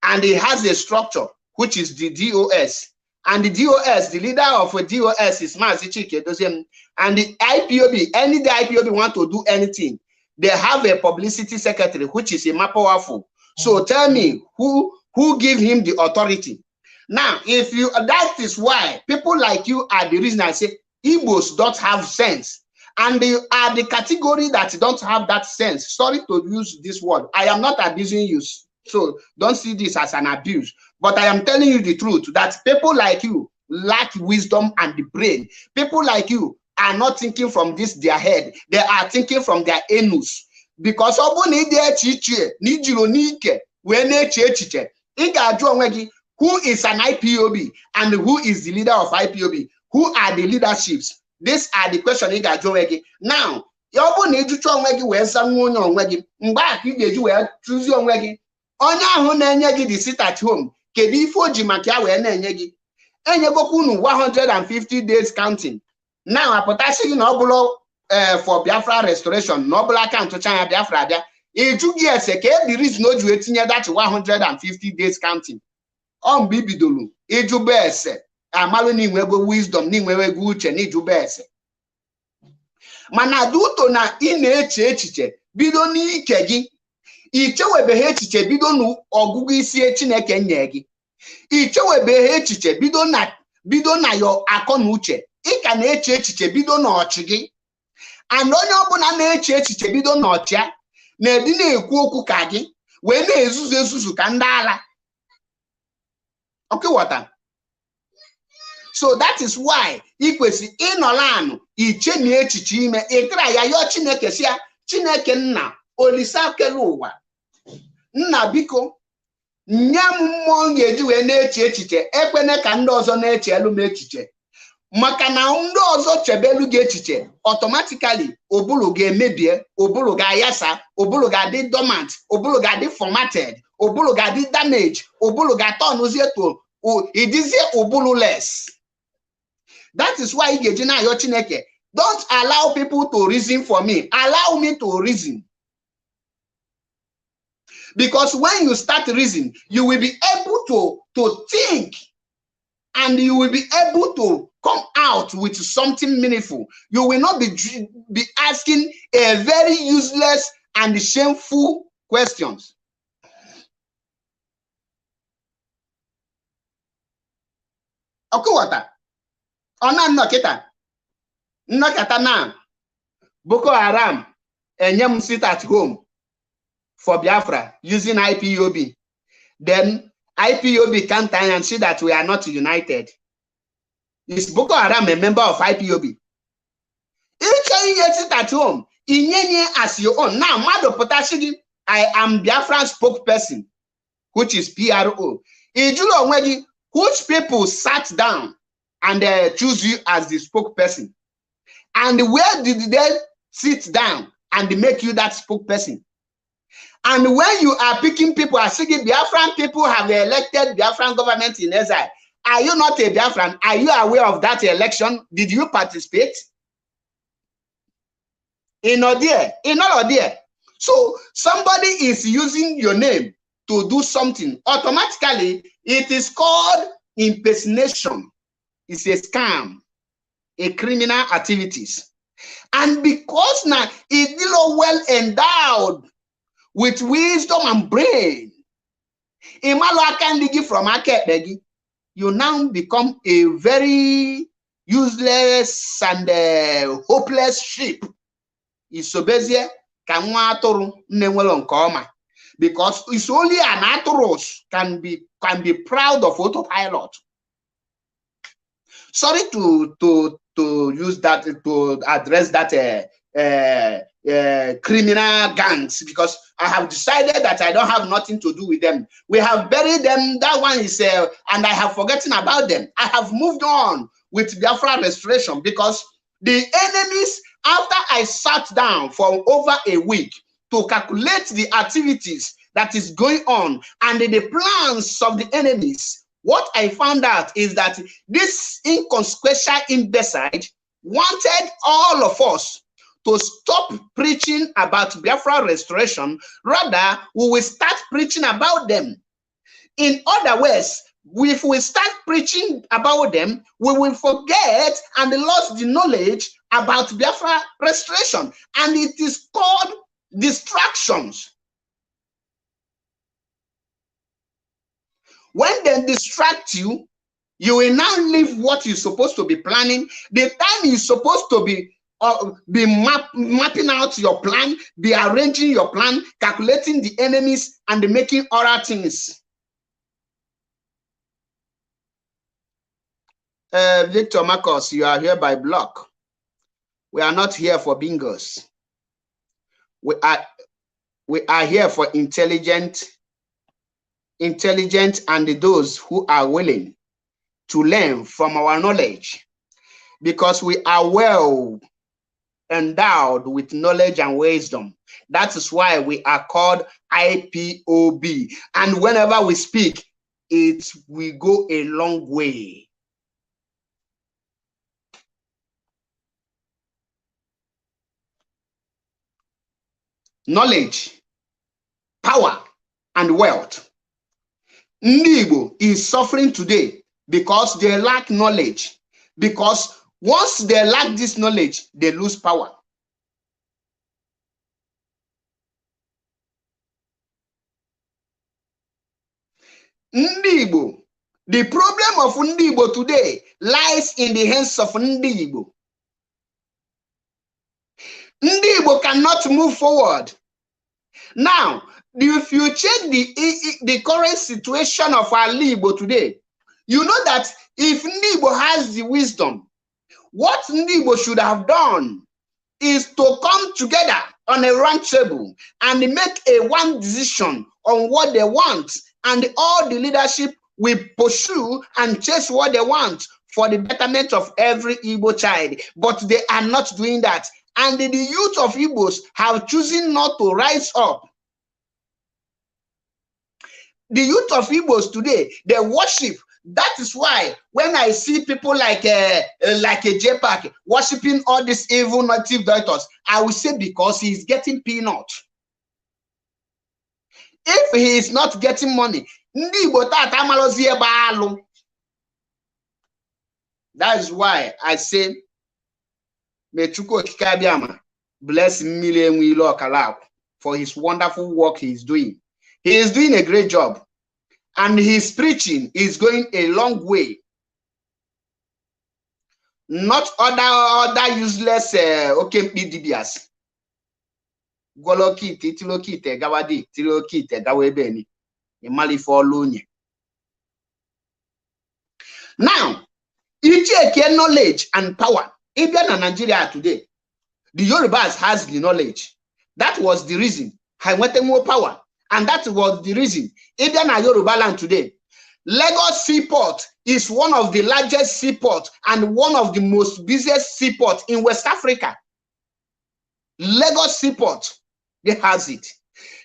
Speaker 1: and he has a structure which is the DOS. And the DOS, the leader of a DOS is Mazi Chike Doziem. And the IPOB, any the IPOB want to do anything, they have a publicity secretary, which is a more powerful. So tell me who give him the authority. Now, that is why people like you are the reason I say Igbos don't have sense. and they are the category that don't have that sense. Sorry to use this word. I am not abusing you, so don't see this as an abuse. But I am telling you the truth, that people like you lack wisdom and the brain. People like you are not thinking from this their head. They are thinking from their anus. Because who is an IPOB and who is the leader of IPOB? Who are the leaderships? These are the questions you got to now. You need to try to wear someone on wedding. Back you get you wear choose your wedding. On your own, you sit at home. Kedifo Jimakia we nenye Enyebokunu 150 days counting. Now apotasi no for Biafra restoration, no black account to China Biafra there. In 2 years, there is no juetinha that 150 days counting. On bibidolu, ejubese, amalu ni webo wisdom, ni wewe guche, ni jubese. Manaduto na ine echiche, bido ni ikegi. Ichewe echiche bido nu ogugu isi Chineke nyegi. Ichewe echiche bido na yo akonuche. Ika na echiche bido na ochigi. And onye ọbụla na-eche echiche bido na ọchịa na-edi na-ekwu okwu ka gị wee na-ezuzu ezuzu ka ndị ala. Okay, water. So that is why ikwesi ịnọlanụ iche na echiche ime ịtara ya yo Chineke sia Chineke nna Olisa kele ụwa nna biko nye m mmụọ ga-eji wee na-eche echiche ekwene ka ndị ọzọ na-eche elu m echiche maka na ndị ọzọ chebelu gị echiche automatically ụbụrụ ga-emebie ụbụrụ ga-ayasa ụbụrụ ga-adị dormant ụbụrụ ga-adị formatted ụbụrụ ga-adị damage ụbụrụ ga-atọnụzie to idizie ụbụrụ less. That is why ga-eji na-ayọ Chineke, don't allow people to reason for me, allow me to reason. Because when you start reasoning, you will be able to think, and you will be able to come out with something meaningful. You will not be asking a very useless and shameful questions. Okay, what? Ona nnọkịta na Boko Haram enyem sit at home for Biafra using IPOB. Then IPOB can't and see that we are not united. Is Boko Haram a member of IPOB? If you sit at home, as your own. Now, Mado Potashigi, I am Biafran spokesperson, which is PRO. Which people sat down and choose you as the spokesperson? And where did they sit down and make you that spokesperson? And when you are picking people, as Biafran people have elected Biafran government in exile, are you not a Biafran? Are you aware of that election? Did you participate? In all there. So somebody is using your name to do something. Automatically, it is called impersonation. It's a scam, a criminal activities. And because now it's well endowed with wisdom and brain, you now become a very useless and hopeless sheep. Because it's only an atros can be proud of autopilot. Sorry to use that to address that criminal gangs, because I have decided that I don't have nothing to do with them. We have buried them. That one is and I have forgotten about them. I have moved on with Biafra restoration, because the enemies, after I sat down for over a week to calculate the activities that is going on and the plans of the enemies, what I found out is that this inconsequential imbecile wanted all of us to stop preaching about Biafra restoration. Rather, we will start preaching about them. In other words, if we start preaching about them, we will forget and lose the knowledge about Biafra restoration. And it is called distractions. When they distract you, you will now leave what you're supposed to be planning. The time you're supposed to be be mapping out your plan, be arranging your plan, calculating the enemies, and making other things. Victor Marcos, you are here by block. We are not here for bingos. We are here for intelligent and those who are willing to learn from our knowledge, because we are well endowed with knowledge and wisdom. That is why we are called IPOB. And whenever we speak, we go a long way. Knowledge, power, and wealth. Ndị Igbo is suffering today because they lack knowledge. Because once they lack this knowledge, they lose power. Ndị Igbo, the problem of Ndị Igbo today lies in the hands of Ndị Igbo. Ndị Igbo cannot move forward. Now, if you check the current situation of our Igbo today, you know that if Ndị Igbo has the wisdom, what Ndị Igbo should have done is to come together on a round table and make a one decision on what they want, and all the leadership will pursue and chase what they want for the betterment of every Igbo child. But they are not doing that. And the youth of Igbos have chosen not to rise up. The youth of Igbos today, they worship. That is why when I see people like a JPAC worshiping all these evil native doctors, I will say because he is getting peanut. If he is not getting money, that is why I say, may Chukwu Okike Abiama bless Mmiri Kalao for his wonderful work he is doing. He is doing a great job, and his preaching is going a long way. Not other useless DBS. Golokite, tilokite, gawadi, tilokite, gawebeni, imali for lunye. Now, Icheke knowledge and power. Even in Nigeria today, the Yorubas has the knowledge. That was the reason I wanted more power. And that was the reason, even in Yoruba land today, Lagos Seaport is one of the largest seaports and one of the most busiest seaports in West Africa. Lagos Seaport, they has it.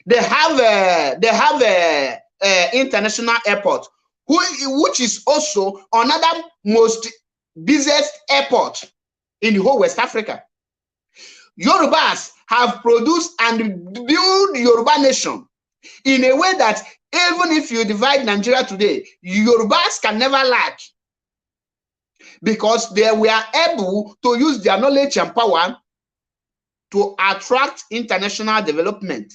Speaker 1: They have a international airport, which is also another most busiest airport in the whole West Africa. Yorubas have produced and built Yoruba nation in a way that even if you divide Nigeria today, Yorubas can never lack, because they were able to use their knowledge and power to attract international development.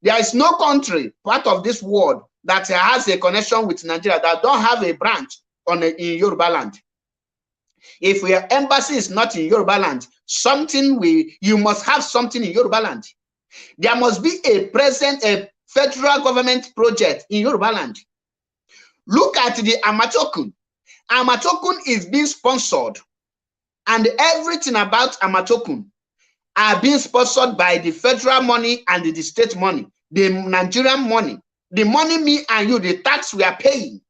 Speaker 1: There is no country, part of this world, that has a connection with Nigeria that don't have a branch in Yoruba land. If your embassy is not in Yoruba land, you must have something in Yoruba land. There must be a federal government project in Yoruba land. Look at the Amatokun. Amatokun is being sponsored, and everything about Amatokun are being sponsored by the federal money and the state money, the Nigerian money. The money me and you, the tax we are paying,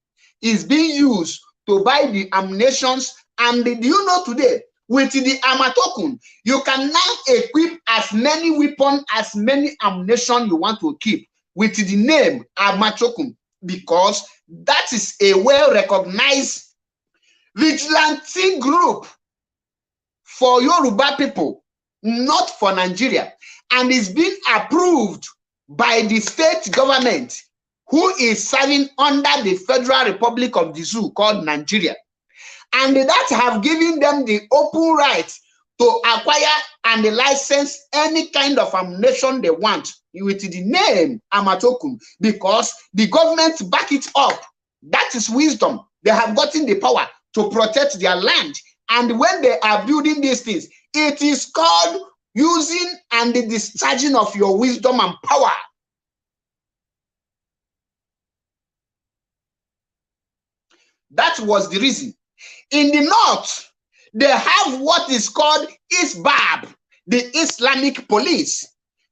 Speaker 1: is being used to buy the ammunitions. And do you know today, with the Amatokun, you can now equip as many weapons, as many ammunition you want to keep with the name Amatokun, because that is a well-recognized vigilante group for Yoruba people, not for Nigeria, and is being approved by the state government, who is serving under the Federal Republic of the Zoo called Nigeria. And that have given them the open right to acquire and license any kind of ammunition they want with the name Amatokun, because the government back it up. That is wisdom. They have gotten the power to protect their land And when they are building these things, it is called using and the discharging of your wisdom and power. That was the reason. In the north, they have what is called ISBAB, the Islamic police.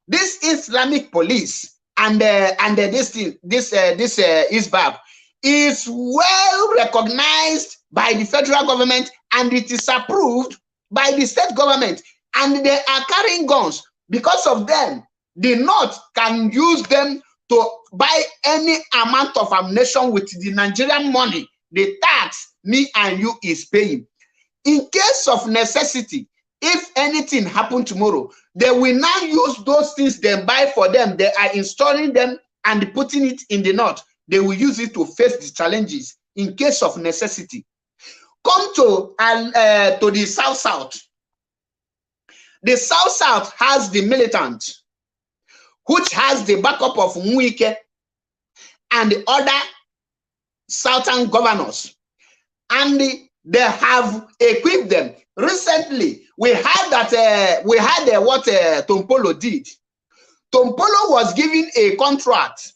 Speaker 1: This Islamic police and this ISBAB is well recognized by the federal government, and it is approved by the state government, and they are carrying guns. Because of them, the North can use them to buy any amount of ammunition with the Nigerian money, the tax me and you is paying. In case of necessity, if anything happen tomorrow, they will now use those things they buy for them. They are installing them and putting it in the North. They will use it to face the challenges in case of necessity. Come to the South. The South has the militant, which has the backup of Nwike and the other southern governors, and they have equipped them. Recently, we had that what Tompolo did. Tompolo was given a contract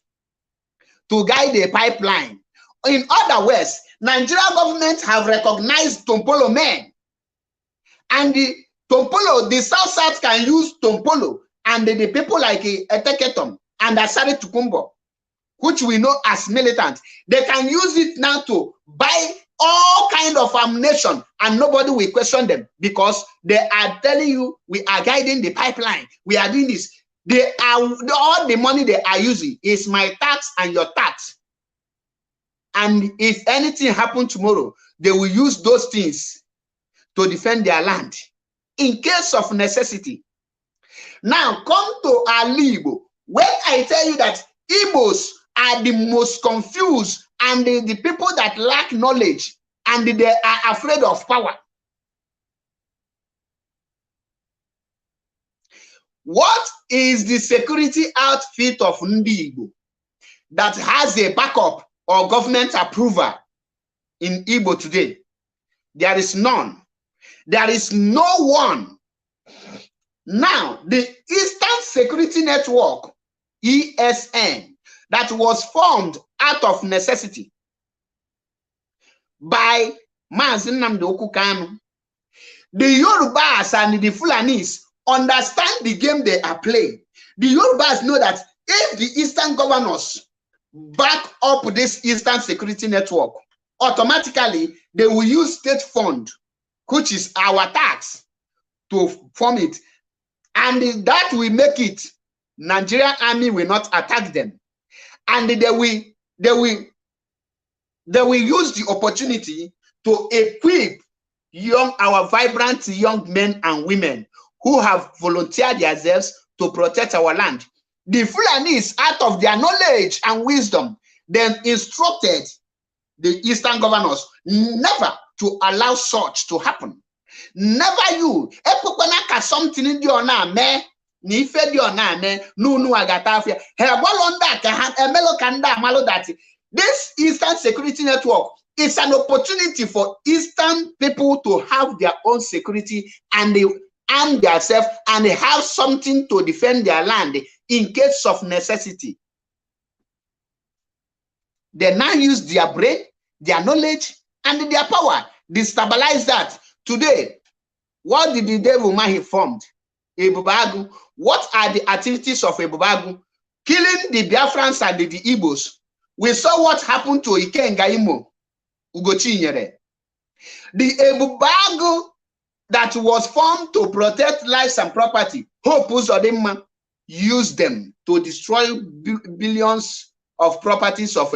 Speaker 1: to guide a pipeline. In other words, Nigeria government have recognized Tompolo men, and the Tompolo, the South can use Tompolo and the people like Eteketom and Asare Tukumbo, which we know as militant. They can use it now to buy all kind of ammunition, and nobody will question them, because they are telling you, we are guiding the pipeline, we are doing this. They are, all the money they are using is my tax and your tax. And if anything happens tomorrow, they will use those things to defend their land in case of necessity. Now come to Ali Igbo. When I tell you that Igbos are the most confused and the people that lack knowledge, and they are afraid of power. What is the security outfit of Ndi Igbo that has a backup or government approval in Igbo today? There is none. There is no one. Now, the Eastern Security Network, ESN, that was formed out of necessity by Mazi Nnamdi Okukanu. The Yorubas and the Fulanis understand the game they are playing. The Yorubas know that if the Eastern governors back up this Eastern Security Network, automatically they will use state fund, which is our tax, to form it. And that will make it, Nigerian army will not attack them. And they will use the opportunity to equip our vibrant young men and women who have volunteered themselves to protect our land. The Fulanis, out of their knowledge and wisdom, then instructed the Eastern governors never to allow such to happen. Never you. Something in your name. This Eastern Security Network is an opportunity for Eastern people to have their own security, and they arm themselves and they have something to defend their land in case of necessity. They now use their brain, their knowledge, and their power. Destabilize that. Today, what did the devil man formed? Ebubagu. What are the activities of Ebubagu? Killing the Biafrans and the Igbos. We saw what happened to Ikenga Imo, Ugochinyere. The Ebubagu that was formed to protect lives and property, Hope Uzodimma, used them to destroy billions of properties of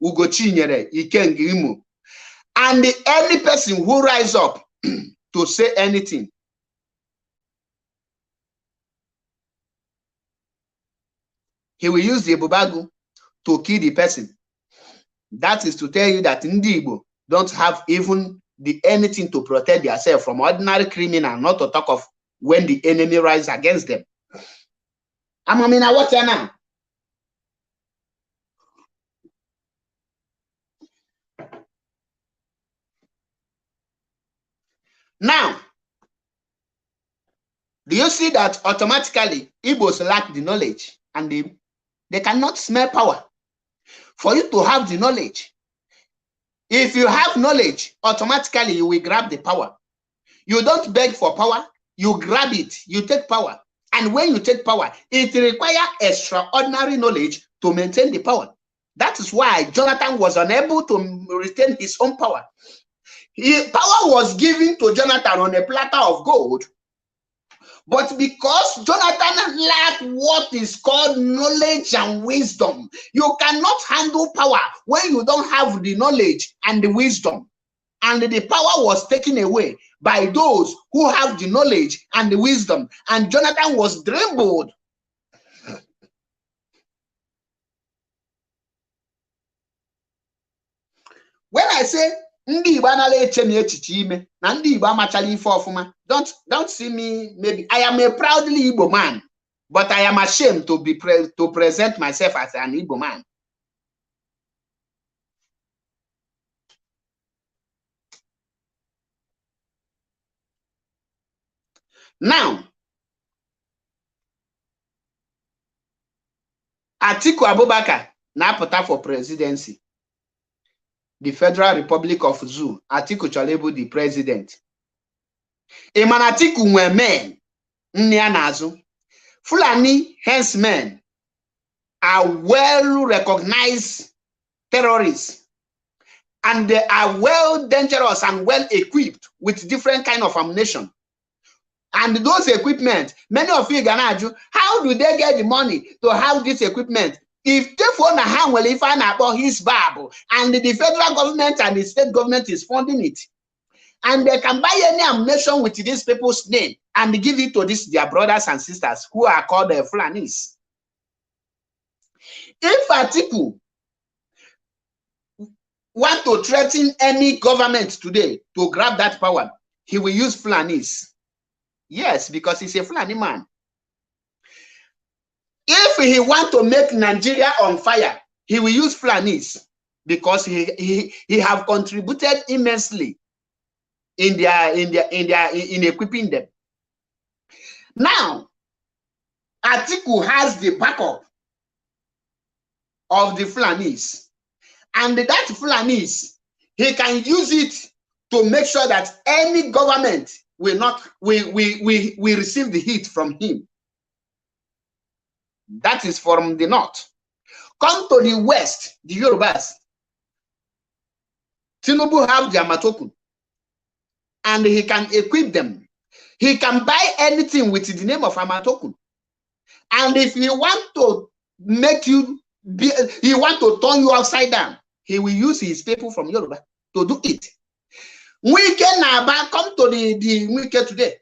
Speaker 1: Ugochinyere, Ikenga Imo. And any person who rise up to say anything, he will use the Ebubagu to kill the person. That is to tell you that Ndi Igbo don't have even anything to protect themselves from ordinary criminal, not to talk of when the enemy rise against them. Amamina, what's your name? Now, do you see that automatically Igbos lack the knowledge and they cannot smell power? For you to have the knowledge, if you have knowledge, automatically you will grab the power. You don't beg for power, you grab it, you take power. And when you take power, it requires extraordinary knowledge to maintain the power. That is why Jonathan was unable to retain his own power. Power was given to Jonathan on a platter of gold, but because Jonathan lacked what is called knowledge and wisdom, you cannot handle power when you don't have the knowledge and the wisdom. And the power was taken away by those who have the knowledge and the wisdom. And Jonathan was dribbled. When I say ndị Igbo anala eche na echiche ime na ndị Igbo amachala ife ọfụma, don't see me, maybe I am a proudly Igbo man, but I am ashamed to present myself as an Igbo man. Now, Atiku Abubakar na-apụta for presidency. The Federal Republic of Zoo, Atiku Cholebu, the president. Iman Atiku nwe men, nne ya n'azụ. Fulani henchmen are well recognized terrorists, and they are well dangerous and well equipped with different kind of ammunition. And those equipment, many of you gonna ask, how do they get the money to have this equipment? If they phone a hand, well, if I know about his Bible, and the federal government and the state government is funding it, and they can buy any ammunition with these people's name and give it to their brothers and sisters who are called the Fulanis. If Atiku want to threaten any government today to grab that power, he will use Fulanis. Yes, because he's a Fulani man. If he want to make Nigeria on fire, he will use Fulanis because he have contributed immensely in equipping them. Now, Atiku has the backup of the Fulanis, and that Fulanis, he can use it to make sure that any government will not receive the heat from him. That is from the north. Come to the west, the Yorubas. Tinubu have the Amatokun, and he can equip them. He can buy anything with the name of Amatokun. And if he want to make you be, he want to turn you upside down, he will use his people from Yoruba to do it. Wike na-aba, come to the Wike today.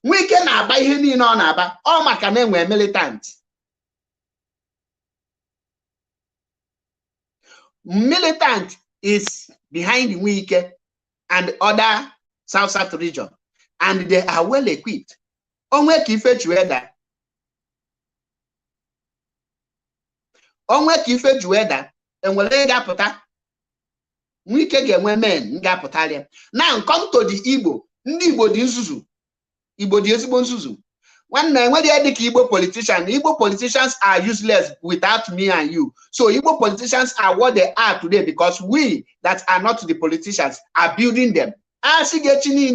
Speaker 1: Wike na-aba ihe niile ọ na-aba, ọ maka na enwe militant. Militant is behind Wike and other South region, and they are well equipped. Onwe ka ife jueda. Onwe ka ife jueda, enwere ga-apụta. Wike ga-enwe men ga-apụta. Now come to the Igbo. Ndị Igbo dị nzuzu. Igbo dị ezigbo nzuzu. When Igbo politicians, Igbo politicians are useless without me and you. So Igbo politicians are what they are today because we that are not the politicians are building them. As you get in,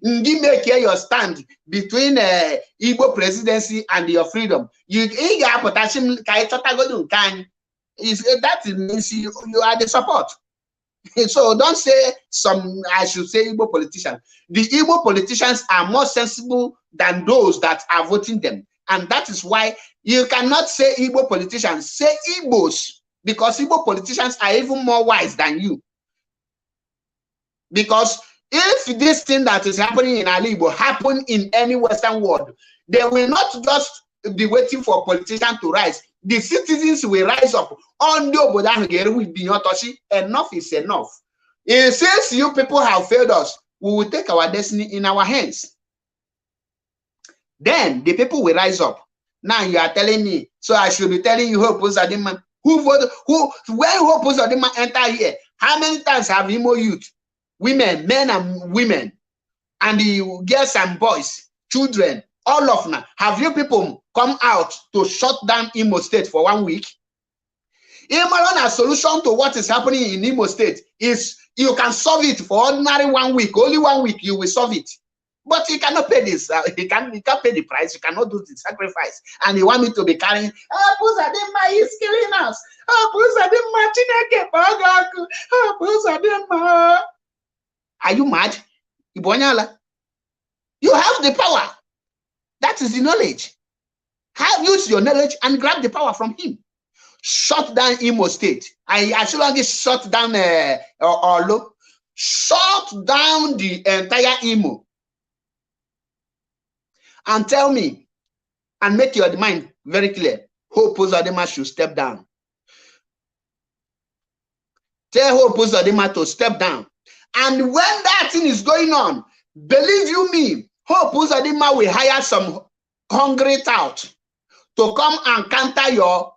Speaker 1: make your stand between Igbo presidency and your freedom. That means you are the support. So don't say I should say Igbo politicians. The Igbo politicians are more sensible than those that are voting them. And that is why you cannot say Igbo politicians, say Igbos, because Igbo politicians are even more wise than you. Because if this thing that is happening in Ali Igbo happen in any Western world, they will not just be waiting for politicians to rise. The citizens will rise up. Enough is enough. Since you people have failed us, we will take our destiny in our hands. Then the people will rise up. Now you are telling me, so I should be telling you Hope Uzodinma. When Hope Uzodinma enter here, how many times have Imo youth, women, men and women, and the girls and boys, children, all of them. Have you people come out to shut down Imo State for 1 week? A solution to what is happening in Imo State is you can solve it for ordinary 1 week. Only 1 week you will solve it. But you cannot pay this. You can't pay the price. You cannot do the sacrifice. And you want me to be carrying, Uzodimma is killing us. Uzodimma Chineke Bagaku. Uzodimma. Are you mad? Ibonyala. You have the power. That is the knowledge. Use your knowledge and grab the power from him. Shut down Imo State. I should only shut down Orlo. Shut down the entire Imo. And tell me, and make your mind very clear, Hope Uzodimma should step down. Tell Hope Uzodimma to step down. And when that thing is going on, believe you me, Hope Uzodimma will hire some hungry tout to come and counter your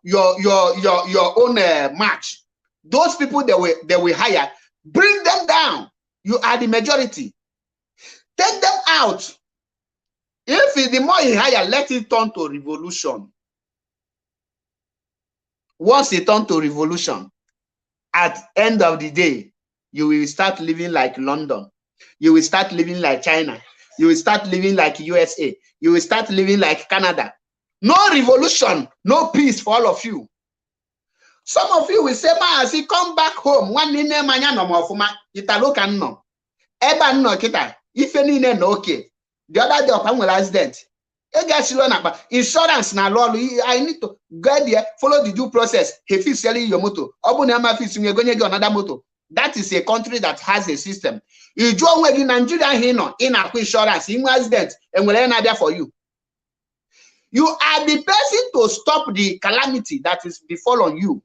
Speaker 1: own match. Those people they will hire, bring them down. You are the majority. Take them out. If the more he hire, let it turn to revolution. Once it turns to revolution, at the end of the day, you will start living like London. You will start living like China. You will start living like USA. You will start living like Canada. No revolution, no peace for all of you. Some of you will say, "Ma, as he come back home, one in a manya no more for my Italo can no. Eba no kita, if any no okay. The other day, I'm accident. Insurance na law. I need to get there, follow the due process. If you selling your motor, you're going to get another motor. That is a country that has a system. You join with Nigeria here in insurance, in accident, and will end there for you. You are the person to stop the calamity that is befallen you.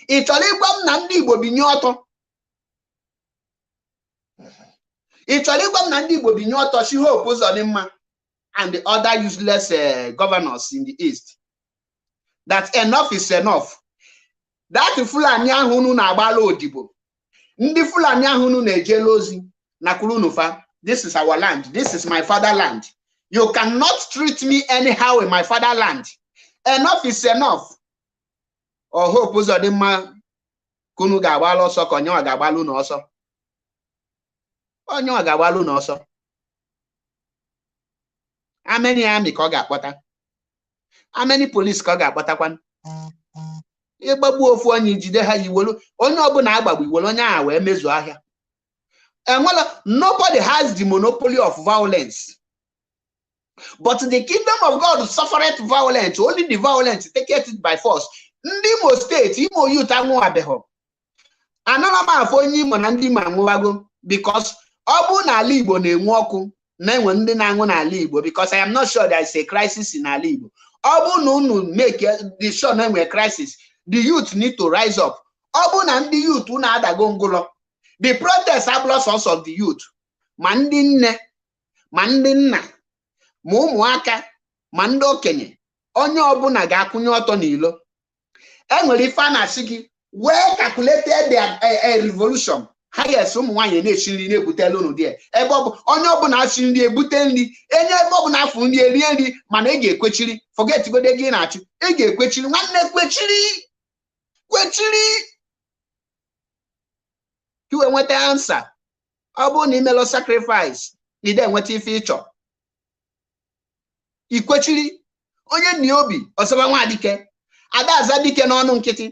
Speaker 1: It's only one Nandi will be nyoto. It's only one Nandi will be nyoto. She Hope Uzodimma and the other useless governors in the East. That enough is enough. That Fulani ahunu na agbala odibo. Ndi Fulani ahunu na ejelozi na kulunufa. This is our land. This is my fatherland. You cannot treat me anyhow in my fatherland. Enough is enough. Or Hope Uzodimma kunu gabalo oso konyo agabalu no oso. Onyo agabalu no oso. How many army ko ga-akpọta? How many police ko ga-akpọtakwan? Ịgbagbu ofu onye jide ha yiwolu onye ọbụla agbagbu iwolu onye a wee mezu ahịa. Nobody has the monopoly of violence. But the kingdom of God suffereth violence. Only the violence take it by force. Imo State, Imo youth anwụ abeho. Another man for Imo na ndị ma nwụwago because ọ bụ na ala Igbo na-enwe ọkụ na-enwe ndị na-anwụ n'ala Igbo because I am not sure there is a crisis in ala Igbo. Ọ bụ na unu make the sure na-enwe crisis, the youth need to rise up. Ọ bụ na ndị youth unu adago ngụlọ. The protests have lost us of the youth. Ma ndị nne, ma ndị nna, ma ụmụaka, ma ndị okenye, onye ọbụla ga-akwụnye ọtọ n'ilo. Enwere ife a na-asị gị, wee calculated a revolution. Ha yes ụmụ nwaanyị na-echi nri na-ebute unu dị ebe ọ bụ onye ọbụla asị nri ebute nri, enye ebe ọbụla afụ nri erie nri, mana ị ga-ekwechiri, forget gode gị na-achụ, ị ga-ekwechiri, nwanne kwechiri. You enweta answer. Ọ bụ na imelo sacrifice, ị dị enweta ife ịchọ. Ikwechiri onye nni obi ọsọba nwa dike, ada aza dike n'ọnụ nkịtị,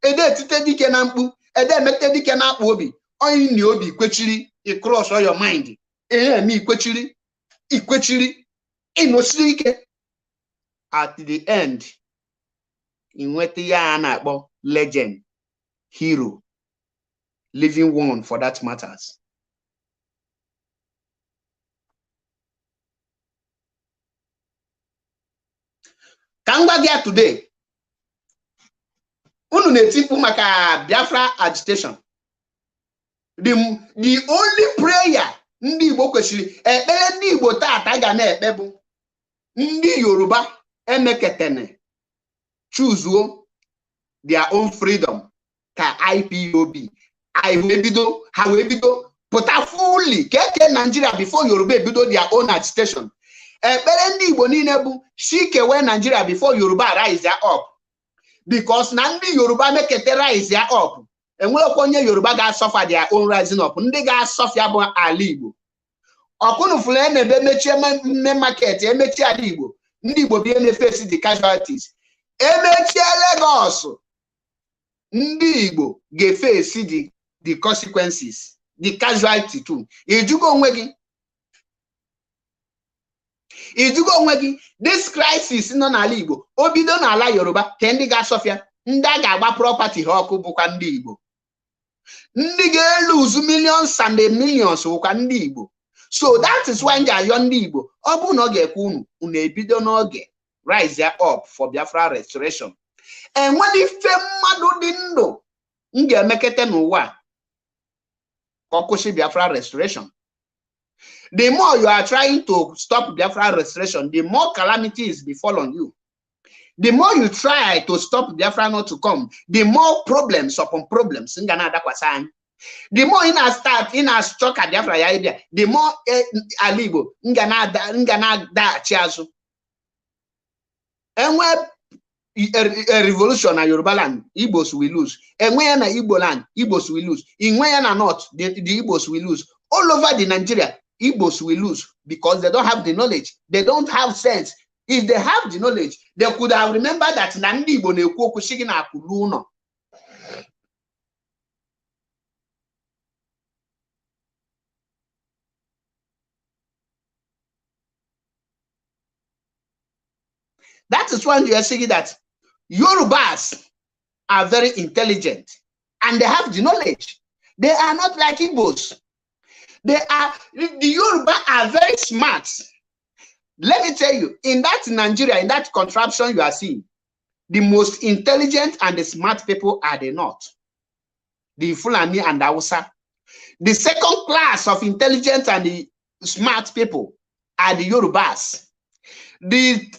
Speaker 1: ede etite dike na mkpu, ede emete dike na akpụ obi. Onye nni obi ikwechiri, i cross all your mind. Eme ikwechiri, ịnọsiri ike. At the end, inweta ya a na-akpọ legend, hero, living one for that matters. Kangwagia today, unu netipu maka Biafra agitation. The only prayer ndị Igbo kwesịrị ekpere ndị Igbo tata ga na-ekpe bụ ndị Yoruba emeketene choose their own freedom ka IPOB. I will bido, how we bido, put a fully, Keke Nigeria before Yoruba bido their own agitation. Berendi Igbo niile bụ shikewe Nigeria before Yoruba rise up. Because Nandi Yoruba make it rise up. And we onye Yoruba ga suffer their own rising up. Ndị ga suffer bụ ala Igbo. Ọkụnụ fule na-ebe mechie market, emechi ala Igbo. Ndị Igbo bi na-face the casualties. Emechie Lagos. Ndị Igbo ga-face the consequences, the casualty too. Ijugo onwe gị. Ijugo onwe gị. This crisis nọ n'ala Igbo, o bido n'ala Yoruba, ka ndị ga-asọfịa, ndị a ga-agba property ha ọkụ bụkwa ndị Igbo. Ndị ga-lose millions and millions bụkwa ndị Igbo. So that is why ndị ayọ ndị Igbo, ọ bụ na ọ ga-ekwe unu ebido n'oge rise up for Biafra restoration. Enwere ife mmadụ dị ndụ m ga-emekete n'ụwa ka ọ kwụsị Biafra restoration. The more you are trying to stop Biafra restoration, the more calamities befall on you. The more you try to stop Biafra not to come, the more problems upon problems. The more in a start, in a stock at Biafra idea, the more alibo, ngana da chiazu. And where a revolution at Yoruba land, Igbos will lose. And when na Igbo land, Igbos will lose. In when na not, the Igbos will lose. All over the Nigeria, Igbos will lose because they don't have the knowledge. They don't have sense. If they have the knowledge, they could have remembered that Nandi Igbo na-ekwu okwu sị gị na akụrụ ụnọ. That is why you are saying that Yorubas are very intelligent and they have the knowledge. They are not like Igbos. The Yoruba are very smart. Let me tell you, in that Nigeria, in that contraption you are seeing, the most intelligent and the smart people are the North, the Fulani and the Hausa. The second class of intelligent and the smart people are the Yorubas. The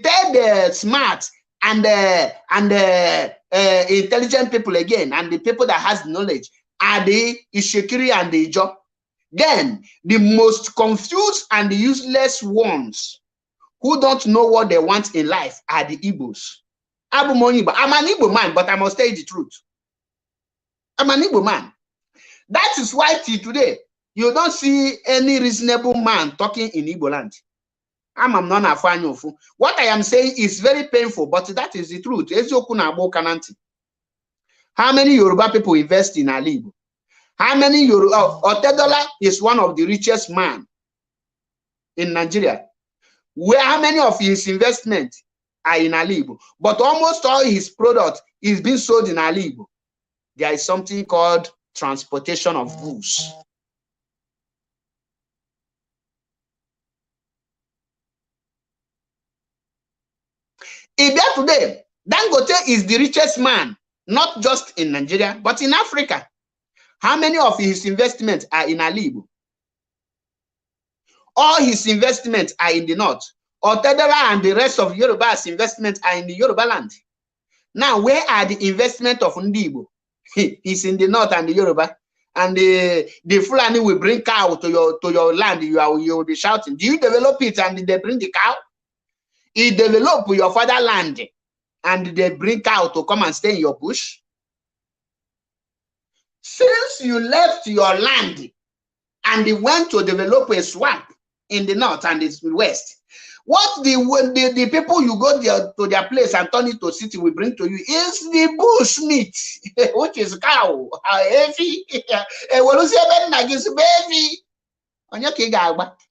Speaker 1: third smart and intelligent people again, and the people that has knowledge are the Ishekiri and the Ijo. Then the most confused and the useless ones who don't know what they want in life are the Igbos. I'm an Igbo man, but I must tell you the truth. I'm an Igbo man. That is why till today you don't see any reasonable man talking in Igbo land. What I am saying is very painful, but that is the truth. How many Yoruba people invest in Igbo? How many Yoruba? Otedola is one of the richest man in Nigeria. How many of his investments are in Igbo? But almost all his product is being sold in Igbo. There is something called transportation of goods. Today, Dangote is the richest man, not just in Nigeria, but in Africa. How many of his investments are in Igbo? All his investments are in the north. Otedela and the rest of Yoruba's investments are in the Yoruba land. Now, where are the investments of Ndibo? He's in the north and the Yoruba. And the Fulani will bring cow to your land. You will be shouting. Do you develop it and they bring the cow? You develop your fatherland and they bring cow to come and stay in your bush. Since you left your land and they went to develop a swamp in the north and the west, what the people you go there to their place and turn it to city will bring to you is the bush meat, which is cow, heavy.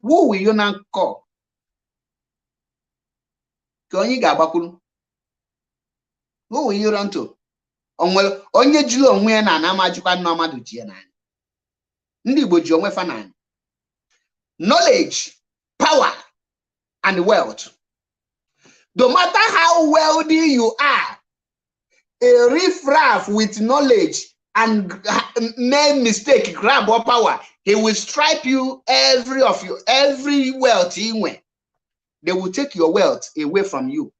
Speaker 1: Who will you now call? Who will you run to? Onye julu onwe ya na amajikwa nna mmadụ ji ya n'anya. Ndị Igbo ji onwe fa n'anya. Knowledge, power, and wealth. No matter how wealthy you are, a riffraff with knowledge and make mistake, grab or power, he will stripe you every wealth he went. They will take your wealth away from you.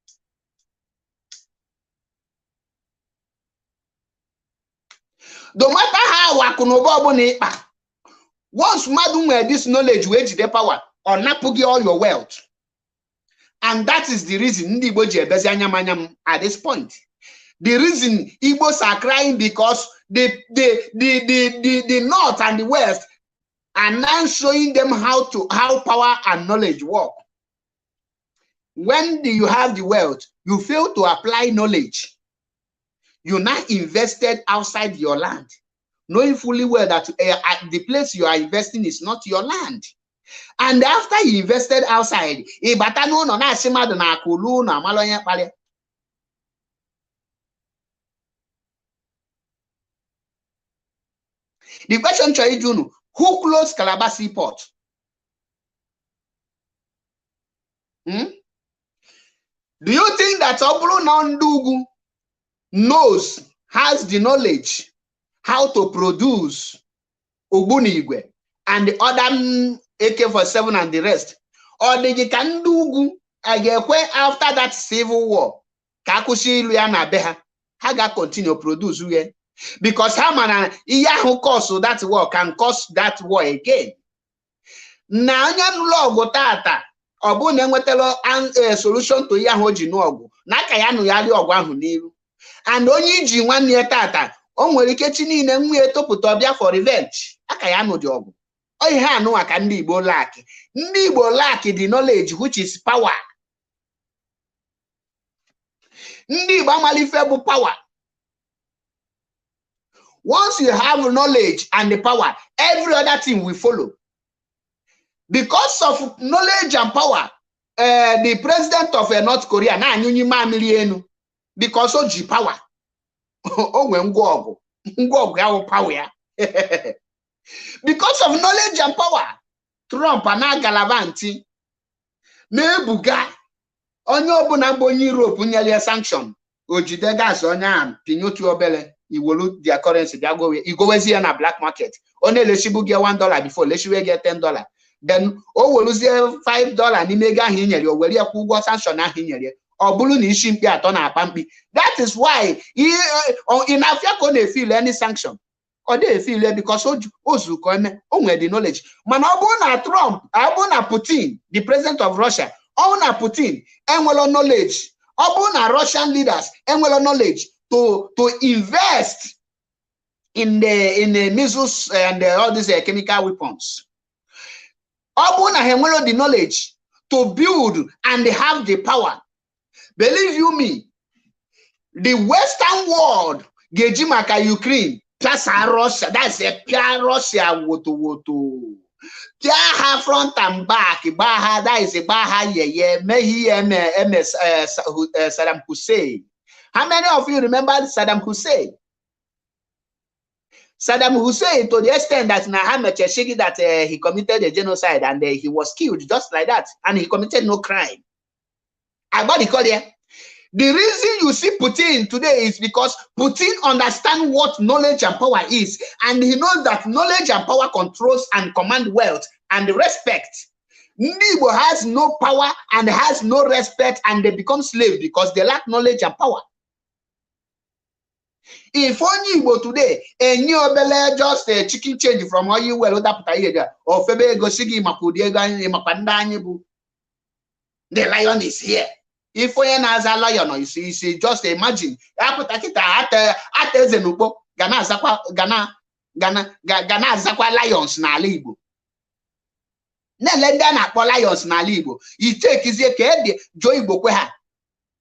Speaker 1: no matter how akunobo ikpa, once madu nwere this knowledge wey jide power, or napugi all your wealth. And that is the reason ndị Igbo ji ebezi anyam at this point. The reason Igbos are crying because the North and the West are now showing them how power and knowledge work. When you have the wealth, you fail to apply knowledge. You now invested outside your land, knowing fully well that the place you are investing is not your land. And after you invested outside, the question to you, who closed Calabar Seaport? Do you think that Obulu Nandugu has the knowledge how to produce Ogbunigwe and the other AK-47 and the rest? Or did you can do after that civil war? Kakushi Luana Beha Haga continue produce because Hamana Iyahu cause that war can cause that war again. Now logo tata Obu Nenwetelo and a solution to Yahoji Nogu. Nakayanu Yali Ogwahu Niru. And only G 1 year tata onwere ike chini na nwe etopụta ọbịa for revenge aka ya no job. O ihe anu aka ndị Igbo lack. Ndị Igbo lack the knowledge which is power. Ndị Igbo amalife bụ power. Once you have knowledge and the power, every other thing will follow. Because of knowledge and power, the president of North Korea na anyunyi mamili enu because of G power. Because of knowledge and power, Trump and Galavanti Nebuga onye obuna bonyi Europe nyere sanction ojide gas onya pinyotu obele iwolu their currency they go igowezi na black market only leshibu get $1 before leshiwe get $10. Then o woluzie $5 n'ime ga ahụ nyere o were ya kwa ụgwọ sanction ahụ nyere ọ bụrụ na isi mkpi atọ na akpa mkpi. That is why in Africa they feel any sanction or they feel it because ozu ko eme o nwere the knowledge. Man ọ bụrụ na Trump ọ bụrụ na Putin the president of Russia ọ na Putin enwelo knowledge ọ bụrụ na Russian leaders enwelo knowledge to invest in the missiles and all these chemical weapons. Ọ bụrụ na ha enwelo the knowledge to build and they have the power. Believe you me, the Western world geji maka Ukraine plus Russia, that's a pure Russia woto. Tiaha front and back, Baha, that is a Baha Mehi Saddam Hussein. How many of you remember Saddam Hussein? Saddam Hussein, to the extent that Nahamed Cheshigi that he committed a genocide and he was killed just like that, and he committed no crime. The reason you see Putin today is because Putin understands what knowledge and power is, and he knows that knowledge and power controls and command wealth and respect. Igbo has no power and has no respect, and they become slaves because they lack knowledge and power. If only Igbo today, a new obele just a chicken change from all you well or Febe Gosigi Makudiega Mapandanyebu. The lion is here. If we as a lion, you see, just imagine. Ate Zenubo, Gana Zakwa lions na libo. Ne lenda na po lions na libo. You take is a kid, Joy Bokweha.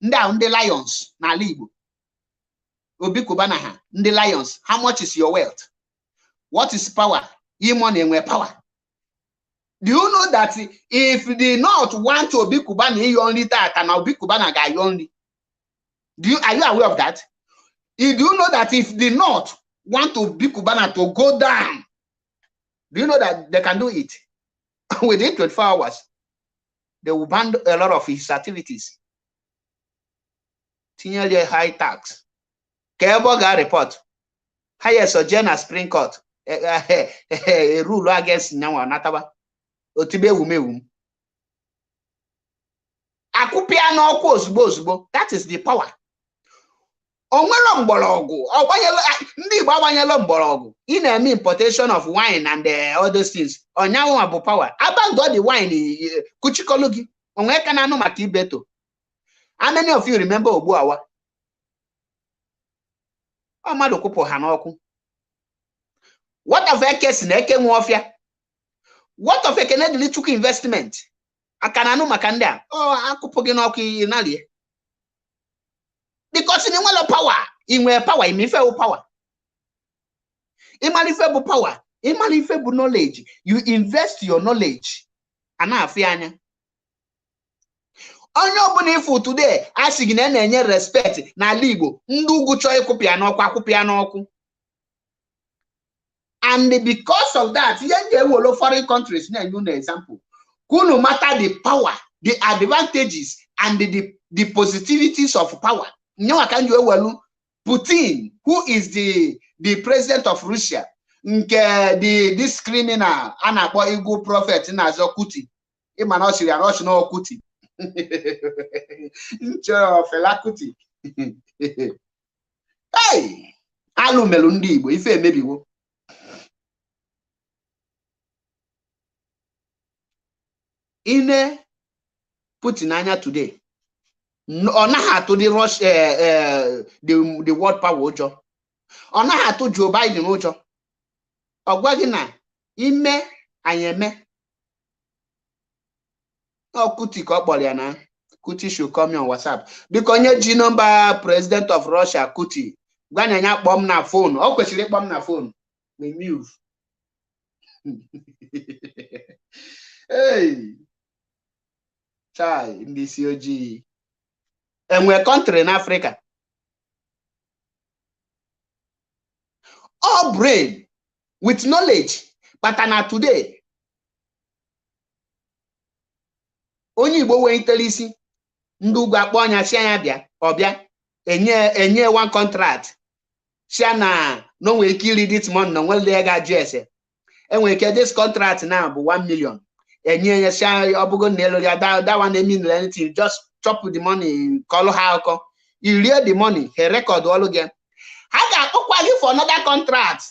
Speaker 1: Down the lions na libo. Obikubanaha, the lions. How much is your wealth? What is power? Your money and power. Do you know that if they not want to be Kubana, you only that and I'll be Kubana guy only? Are you aware of that? Do you know that if they not want to be Kubana to go down, do you know that they can do it within 24 hours? They will ban a lot of his activities. Senior high tax. Keboga report. Highest Sojena Spring Court. A rule against Nyawa Nataba. Otibe umewum. Akupia no ozugbo. That is the power. onwelo mgbọrọgwụ ọgbanyelo ndị Igbo agbanyelo mgbọrọgwụ ị na-eme importation of wine and all those things onyanwụ bụ power abandon the wine kuchikolu gị onwe ka na-anụ maka ibeto. How many of you remember Ogbuawa? Ọ mmadụ kwụpụ ha n'ọkụ. What of Eke si na Eke Nwofia? What of Ekene Dilichukwu investment? Aka na-anụ maka ndị a akụpụ gị n'ọkụ ịnalie. Because in the power, in where power, in ife power. In manifest power, in manifest knowledge, you invest your knowledge. And now, Fianya. On your bonifu today, asking any respect, na ligo, ndugu choy kupiano, kwakupiano. And because of that, they will foreign countries, na you know example. No matter the power, the advantages, and the positivities of power. Putin, who is the president of Russia, this criminal, Anabo Igbo prophet, Nazo Kuti, Imanoshi, no Kuti, Fela Kuti. Hey, Alu Melundi, if maybe in Putin Anya today. On how to the rush the world power ojo. On how to Joe Biden ojo. Ogwagina ime anyeme. Oh, Kuti Kopoliana. Kuti should come on WhatsApp. Because you G number president of Russia, Kuti. Ganya bomb na phone. Oh, question bomb na phone. We move. Hey. Chai in this COG. And we're a country in Africa. All brain with knowledge, but not today. Only Igbo we intelisi ndu gwa kponya sia bia obia enye one contract sia na no we kill this month no we lega jese enwe ke this contract now bụ 1 million enye sia obugo na elo ya that one mean anything, just chop the money, call how you read the money, he record all again. I got quality for another contract,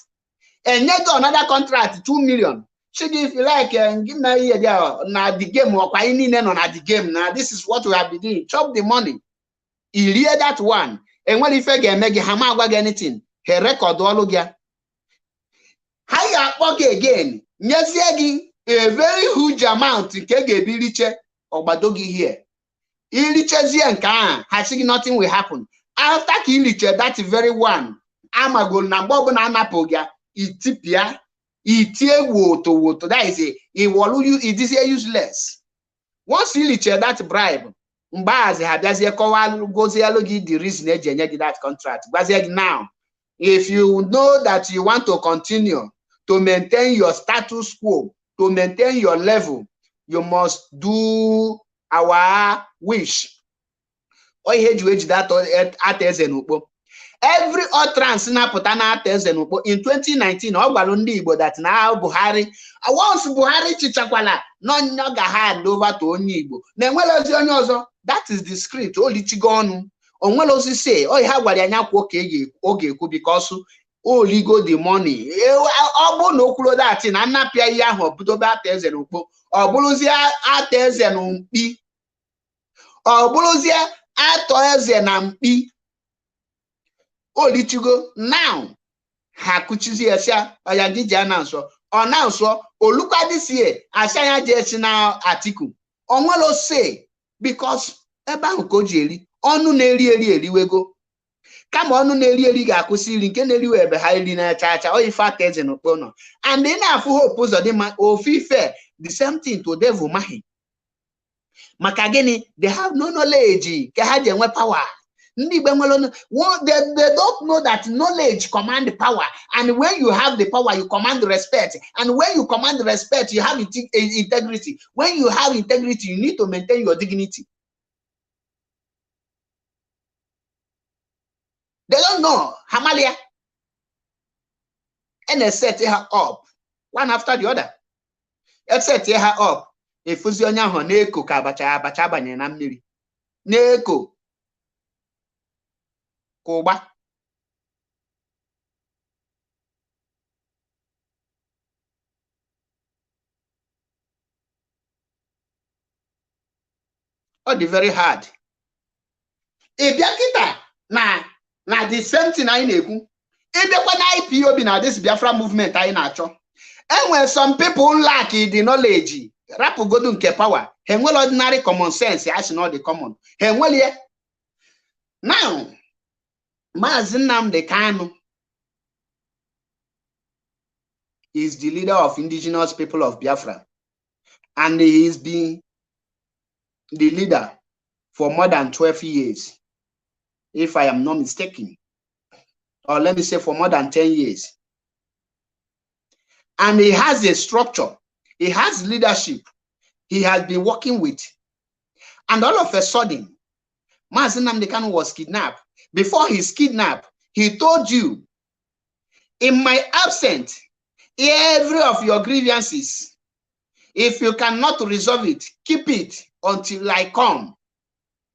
Speaker 1: and you go another contract 2 million. Should if you like, give me now the game or on the game. Now this is what we have been doing. Chop the money. He read that one, and when if I get make hammer anything, he record all again. How you again? Yes, a very huge amount in Kegebiliche or Badogi here. Has nothing will happen. After Kiliche, that very one, Amagol Nambob Nanapoga, Itipia, Itie Woto, that is it is useless. Once Kiliche that bribe, Mbaz had as a call goes the reason that contract. But now, if you know that you want to continue to maintain your status quo, to maintain your level, you must do our wish. Every utterance na putana tezenupo in 2019 ogbalundi Igbo that now Buhari once Buhari chichakwala no nyoga hand over to onye Igbo na enwelozi onye ozo. That is the script olichigo onu onwelozi say ha gwara anya kwa oge ekwu because oligo the money obu no kwulo that na nnapia ihe ahụ obudobe atezenukpo obuluzie atezenumpi obuluzie atoeze na mpi olichigo now ha kuchizi esia oyagiji ananso onanso olukwadisi asanya jesi na article onwelo say because ebe ahụ ka o ji eri ọnụ na-eri eriwego kama ọnụ na-eri ga-akwụsị iri nke na-eriwe ebe ha iri na chacha o ife ateze n'okpo nọ and ị na-afụ hope ụzọ dị ma ofife the same thing to devil mahi maka gịnị they have no knowledge ka ha ji enwe power. Ndị Igbo nwere they don't know that knowledge command power, and when you have the power you command respect, and when you command respect you have integrity. When you have integrity you need to maintain your dignity. They don't know. Hamalia. And they set her up one after the other. They set her up. Efuzionya ho neko ka abacha abanye na mmiri. Neko. Koba. Oh, the very hard. Ibiakita na the same thing I na-ekwu. Idekwa na IPOB na this Biafra movement anyị na-achọ. Enwere some people lack the knowledge. Rapugodu nke power. Ha enwere ordinary common sense. As not the common. Ha enwere. Now, Mazi Nnamdi Kanu is the leader of indigenous people of Biafra. And he has been the leader for more than 12 years, if I am not mistaken. Or let me say for more than 10 years. And he has a structure. He has leadership. He has been working with. And all of a sudden, Mazi Nnamdi Kanu was kidnapped. Before he's kidnapped, he told you, in my absence, every of your grievances, if you cannot resolve it, keep it until I come.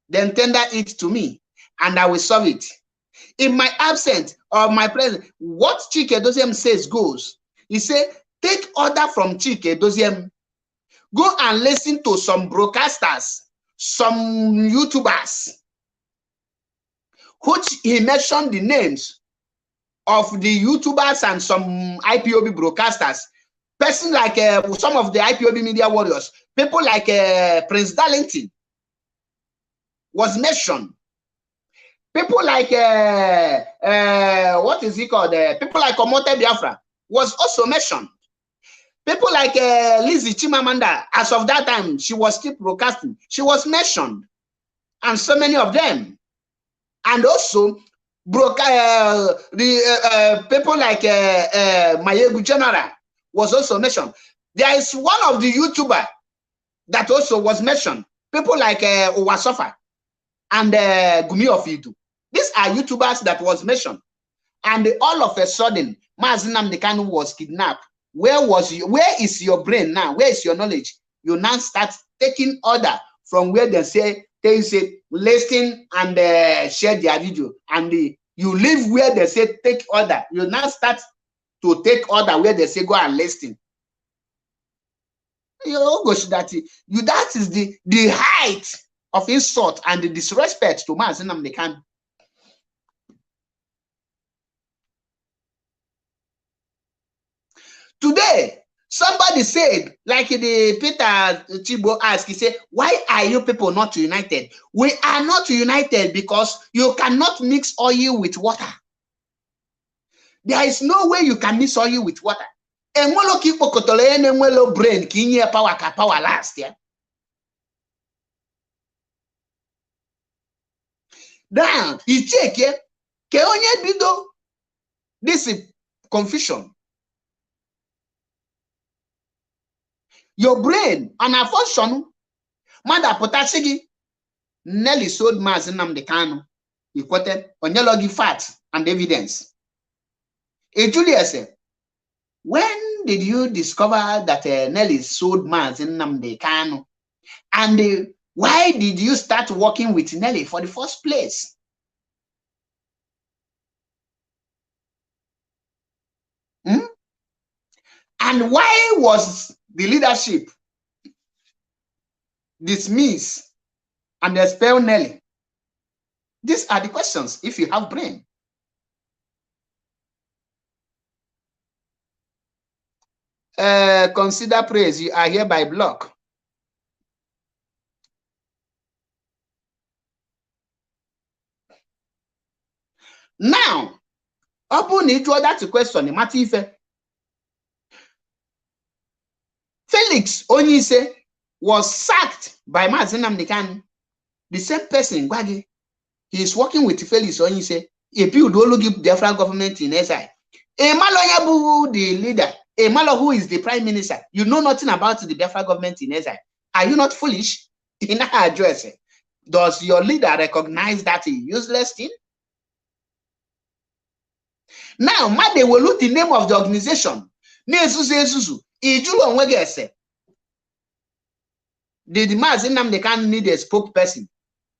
Speaker 1: Then tender it to me, and I will solve it. In my absence or my presence, what Chike Doziem says goes. He said, take order from Chike Doziem. Go and listen to some broadcasters, some YouTubers, which he mentioned the names of the YouTubers and some IPOB broadcasters. Person like some of the IPOB media warriors, people like Prince Darlington was mentioned. People like what is he called? People like Omote Biafra was also mentioned. People like Lizzie Chimamanda, as of that time, she was still broadcasting. She was mentioned, and so many of them. And also, people like Mayegu General was also mentioned. There is one of the YouTubers that also was mentioned. People like Owasofa and Gumi of Idu. These are YouTubers that was mentioned. And all of a sudden, Mazi Nnamdi Kanu was kidnapped. Where is your brain now? Where is your knowledge? You now start taking order from where they say listen and share their video. And you live where they say take order. You now start to take order where they say go and listen. That is the height of insult and the disrespect to Mazi Nnamdi Kanu. Today, somebody said, like the Peter Chibo asked, he said, why are you people not united? We are not united because you cannot mix oil with water. There is no way you can mix oil with water. Enwelo ki pokotole enwelo brain ki inye power ka power last, yeah. Now, he check here, ke onye bido this confusion. Your brain and a function, mother potashigi, Nelly sold Mazi Nnamdi Kanu. He quoted Onyelogi facts and evidence. Julius said, when did you discover that Nelly sold Mazi Nnamdi Kanu? And why did you start working with Nelly for the first place? And why was the leadership dismiss and expel Nelly? These are the questions if you have brain. Consider praise. You are hereby blocked. Now, open it to that question. Felix Onyeise was sacked by Mazi Nnamdi Kanu. The same person, Gwagi, he is working with Felix Onyeise. A people don't give the Biafra government in SI. Emalo Yabu, the leader, Emalo, who is the prime minister, you know nothing about the Biafra government in SI. Are you not foolish? In our address, does your leader recognize that useless thing? Now, they will look the name of the organization. Did Mazi Nnamdi Kanu need a spokesperson?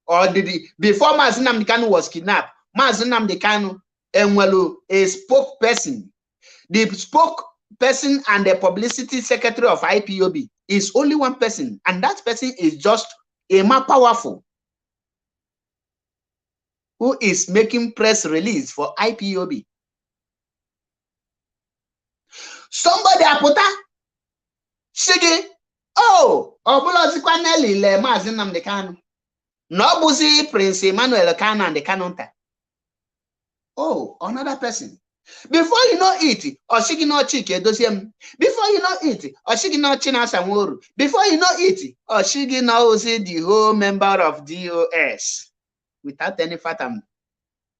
Speaker 1: Or did before Mazi Nnamdi Kanu was kidnapped, Mazi Nnamdi Kanu enwelu a spokesperson. The spokesperson and the publicity secretary of IPOB is only one person, and that person is just a more powerful, who is making press release for IPOB. Somebody apụta shigi, oh, ọbụlọzikwa Nelly le Mazi Nnamdi Kanu na ọ bụzi Prince Emmanuel Kanu and the Kanunta. Oh, another person. Before you know it, Oshigi no Chike Dosiem. Before you know it, Oshigi no Chinasa Nworu. Before you know it, Oshigi knows the whole member of DOS without any fathom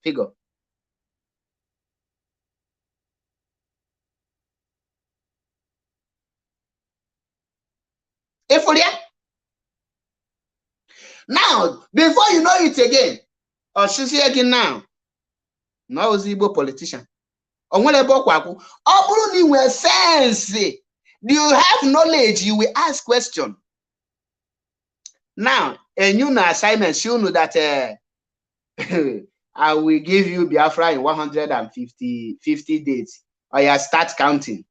Speaker 1: figure. Now, before you know it again, Oshigi again now, no Igbo politician. Sense. Do you have knowledge? You will ask question. Now, a new assignment, you know that I will give you Biafra in 150 days. Or you start counting.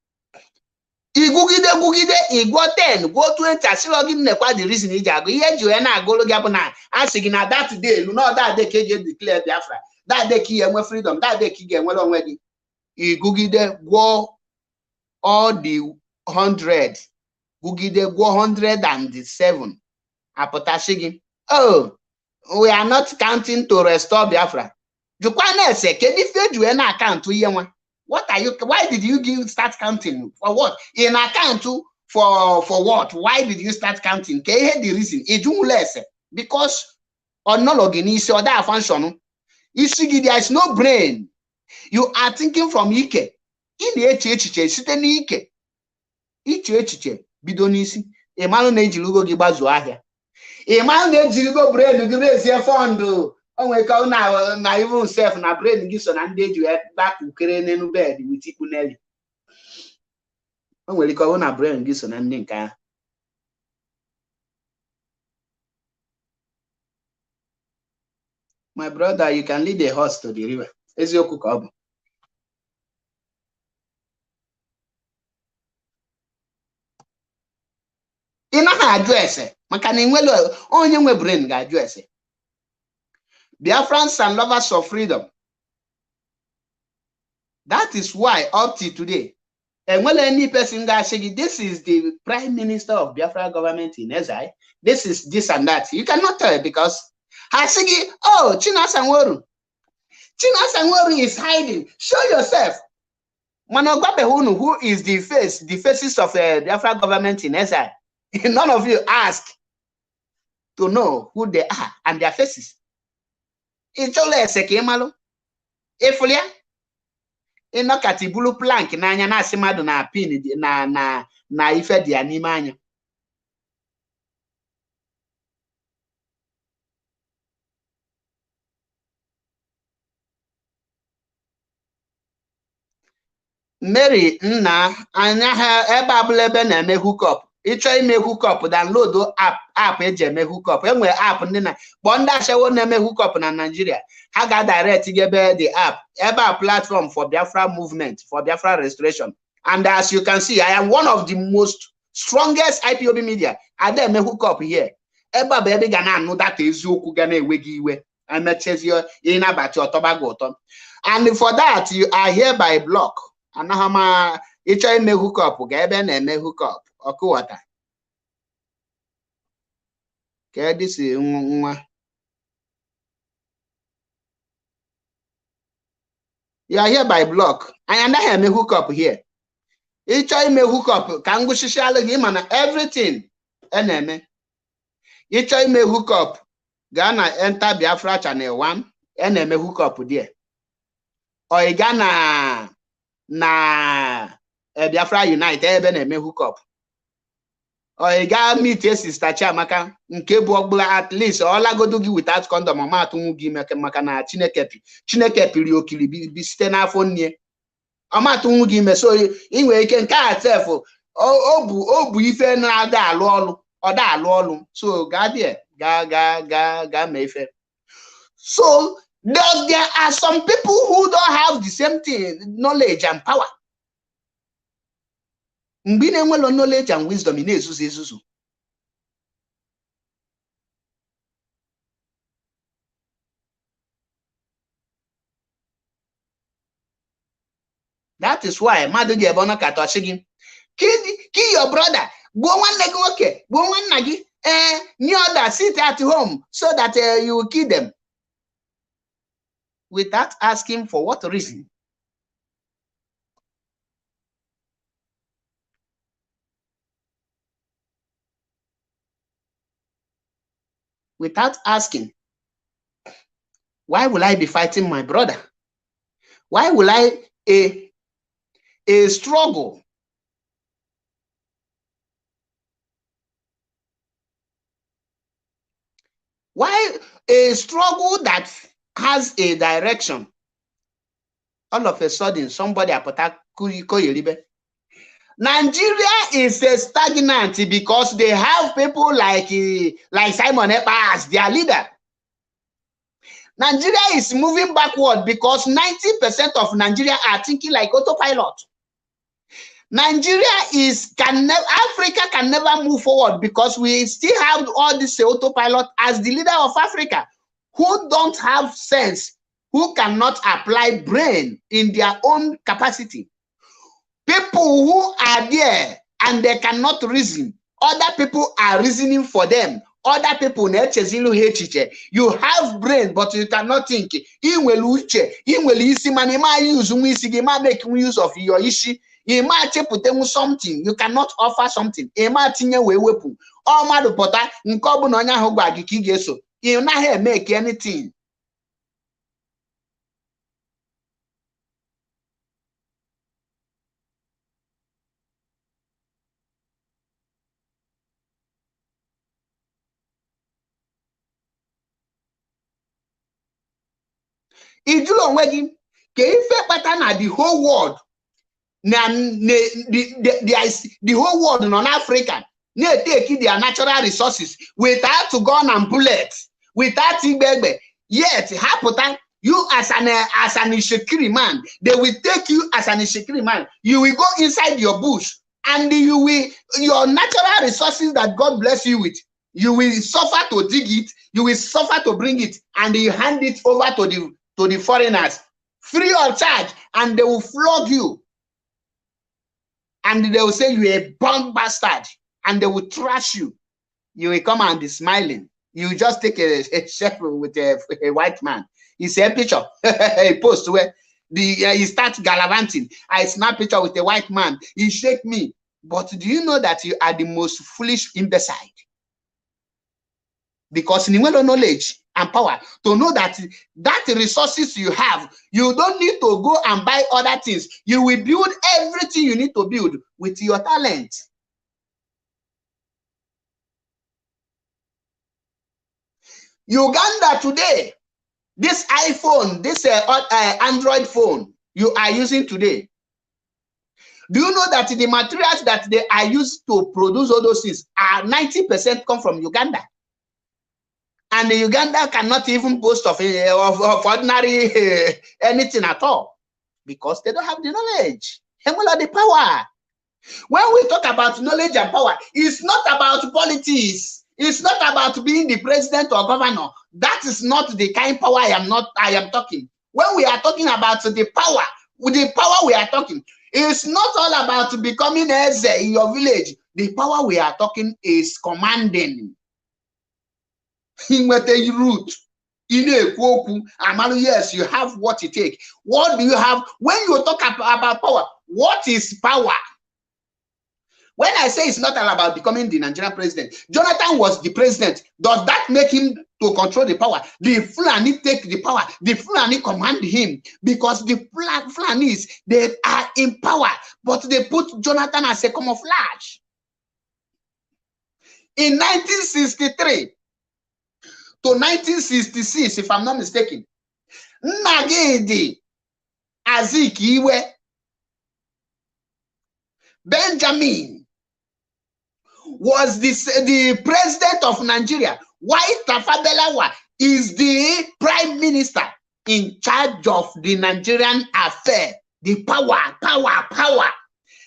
Speaker 1: I go 10, go 20. I still give me the reason. That day, you know that day KJ declare Biafra. That day key and freedom. That day key and well already. Igugide go all the 100. Gugide go 107. Apotashigi. Oh, we are not counting to restore Biafra. Jukwane say, can you feel you na account to yewa? What are you? Why did you start counting? For what? In account for what? Why did you start counting? Can you hear the reason? Because on no login is other function. There is no brain. You are thinking from Ike. In the echiche, site n'Ike. Echiche bidonisi. Emanu na-ejilugo gị gbazu ahịa. Emanu na-ejilugo brain gị rezie fund. Onwe ka na even self na brain gị so na ndị eji back ukere n'enu bed with ikwu Nelly. Onwe ka na brain gị so na ndị nke ahụ. My brother, you can lead a horse to the river. Eziokwu ka ọ bụ. Ị naghị ajụ ese maka na enwelu onye nwe brain ga-ajụ ese. Biafrans and lovers of freedom. That is why up to today, enwelu any person ga-asị gị, this is the prime minister of Biafra government in exile. This is this and that. You cannot tell because Hasigi, oh, Chinasa Nworu. Chinasa Nworu is hiding. Show yourself. Manogwabehunu, who is the faces of the Biafra government in exile. None of you ask to know who they are and their faces. It's all a sekemalo. Efolia. Ino katibulu plank na anya na asimadu na pin na ife di anime anya. Mary nna anya ha ebe abụla ebe na-eme hookup. Ịchọ ime hookup, download app eji eme hookup. Enwe app ndị na kpọọ ndị ashawo na-eme hookup na Nigeria. Ha ga-direct gị ebe the app, ebe a platform for Biafra movement, for Biafra restoration. And as you can see, I am one of the most strongest IPOB media. I dey eme hookup here. Ebe a bụ ebe ga na-anụ data eziokwu ga na-ewe gị iwe. Emechezi ịnabata ọtọba gị ụtọ. And for that, you are here by block. Anahama ịchọ ime hookup ga ebe na-eme hookup ọkụwata ka dịsi nwa you are here by block anyị anaghị eme hookup here. Ịchọ ime hookup ka ngwụsịsịalụ gị mana everything na-eme. Ịchọ ime hookup gaa na enter Biafra channel 1 na-eme hookup there. Ọ ị gaa na Biafra Unite ebe na-eme hookup. Or ị gaa meet Sister Chiamaka nke bụ ọgbụla at least ọlagodo gị without condom ma atụnwu gị maka na Chineke piri okiri bi site n'afọ nne. Ọma atụnwu gị ime so ị nwere ike nke a sef o bụ ife na-ada alụ ọlụ ọ da alụ ọlụ so gaa mee ife. So There are some people who don't have the same thing, knowledge and power. Knowledge and wisdom in ezuzu. That is why Madu Jebono Katoshigi. Kill your brother. Go one leg okay. Go one nagi. New other sit at home so that you will kill them. Without asking for what reason. Without asking, why will I be fighting my brother? Why will I a struggle? Why a struggle that has a direction? All of a sudden, somebody apota Koyeribe. Nigeria is a stagnant because they have people like Simon Ekpa as their leader. Nigeria is moving backward because 90% of Nigeria are thinking like autopilot. Nigeria Africa can never move forward because we still have all this autopilot as the leader of Africa who don't have sense, who cannot apply brain in their own capacity. People who are there and they cannot reason, other people are reasoning for them. Other people, you have brain, but you cannot think. You will use use of your issue. You might put something, you cannot offer something. You might weapon. All mad pota, you not make anything. Ijulo wedding, the whole world. The whole world in Africa take their natural resources without gun and bullets, without Ibebe. Yet, you as an Ishikiri man, they will take you as an Ishikiri man. You will go inside your bush and your natural resources that God bless you with, you will suffer to dig it, you will suffer to bring it, and you hand it over to the foreigners free of charge, and they will flog you. And they will say you a bomb bastard, and they will trash you. You will come and be smiling. You just take a chef with a white man. He say a picture, a post where he starts gallivanting. I snap picture with a white man. He shake me. But do you know that you are the most foolish imbecile? Because in knowledge and power, to know that resources you have, you don't need to go and buy other things. You will build everything you need to build with your talent. Uganda today, this iPhone, this Android phone you are using today, do you know that the materials that they are used to produce all those things are 90% come from Uganda? And the Uganda cannot even boast of ordinary anything at all because they don't have the knowledge. The power. When we talk about knowledge and power, it's not about politics. It's not about being the president or governor. That is not the kind of power I am talking. When we are talking about the power we are talking, it's not all about becoming Eze in your village. The power we are talking is commanding. In a root, in a kwoku, Amalu, yes, you have what it takes. What do you have? When you talk about power, what is power? When I say it's not all about becoming the Nigerian president, Jonathan was the president. Does that make him to control the power? The Fulani take the power. The Fulani command him because the Fulanis, they are in power, but they put Jonathan as a camouflage. In 1963 to 1966, if I'm not mistaken, Nnamdi Azikiwe, Benjamin, was the president of Nigeria, while Tafawa Balewa is the prime minister. in charge of the Nigerian affair, the power.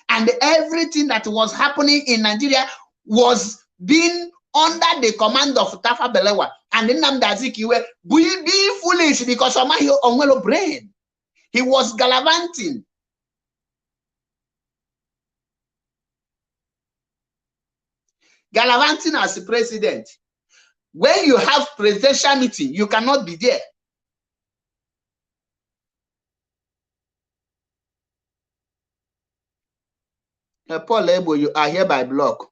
Speaker 1: And everything that was happening in Nigeria was being under the command of Tafawa Balewa. And then Nnamdi Azikiwe being foolish because of my Onwelo brain. He was gallivanting. Gallivanting as the president. When you have presidential meeting, you cannot be there. Paul Ebo, you are hereby blocked.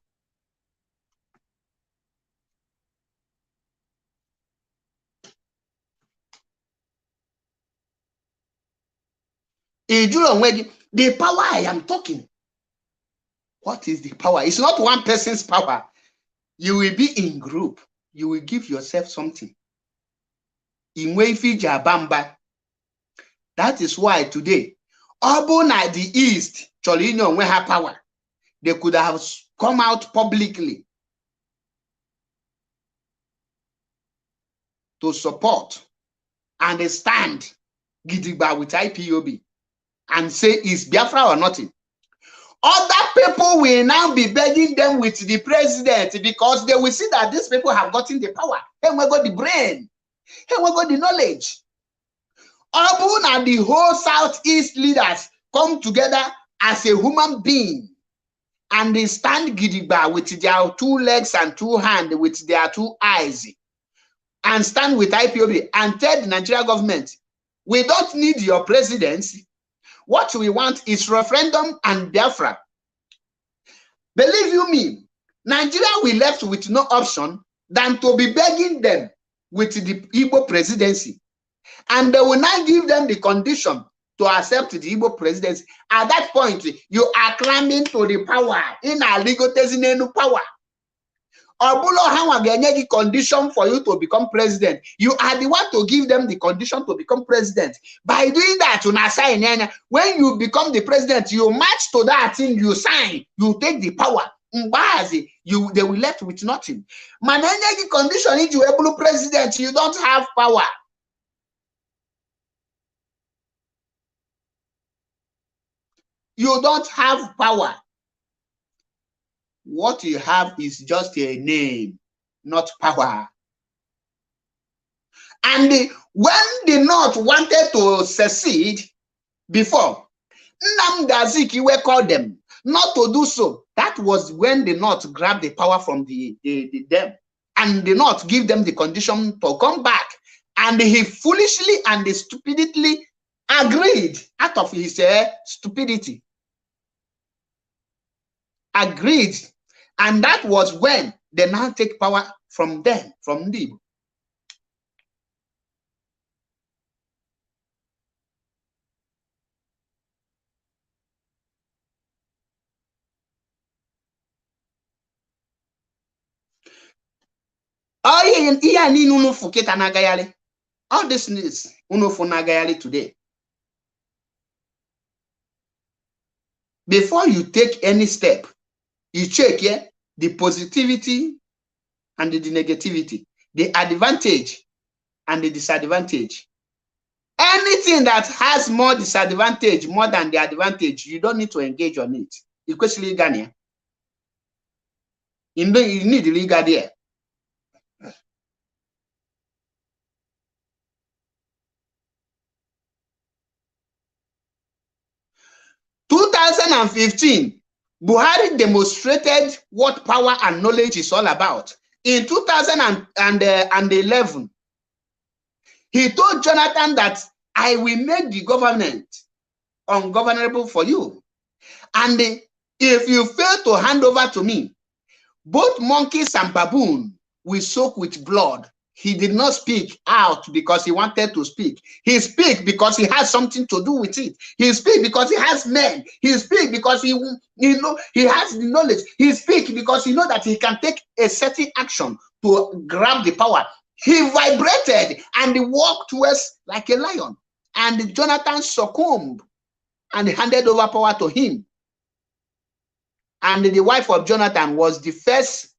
Speaker 1: The power I am talking. What is the power? It's not one person's power. You will be in group. You will give yourself something. That is why today, Obun at the East, Cholino, when have power, they could have come out publicly to support and stand Gidigba with IPOB and say is Biafra or nothing. Other people will now be begging them with the president because they will see that these people have gotten the power. And we got the brain. And we got the knowledge. Obun and the whole Southeast leaders come together as a human being and they stand Gidigba with their 2 legs and 2 hands, with their 2 eyes, and stand with IPOB and tell the Nigerian government, we don't need your presidency. What we want is referendum and Biafra. Believe you me, Nigeria will left with no option than to be begging them with the Igbo presidency. And they will not give them the condition to accept the Igbo presidency. At that point, you are climbing to the power in a legal power. Obulo Hawa the condition for you to become president. You are the one to give them the condition to become president. By doing that, when you become the president, you match to that thing, you sign, you take the power. They will left with nothing. Man, any condition if you able president, you don't have power. You don't have power. What you have is just a name, not power. And when the North wanted to secede before, Nnamdi Azikiwe called them not to do so. That was when the North grabbed the power from them, and the North give them the condition to come back. And he foolishly and stupidly agreed out of his stupidity. Agreed. And that was when they now take power from them, from them. All this news today. Before you take any step, you check the positivity and the negativity, the advantage and the disadvantage. Anything that has more disadvantage more than the advantage, you don't need to engage on it. Especially Ghana. You need the legal there. In 2015, Buhari demonstrated what power and knowledge is all about. In 2011, he told Jonathan that I will make the government ungovernable for you. And if you fail to hand over to me, both monkeys and baboon will soak with blood. He did not speak out because he wanted to speak. He speak because he has something to do with it. He speak because he has men. He speak because he has the knowledge. He speak because he knows that he can take a certain action to grab the power. He vibrated and he walked towards like a lion. And Jonathan succumbed and handed over power to him. And the wife of Jonathan was the first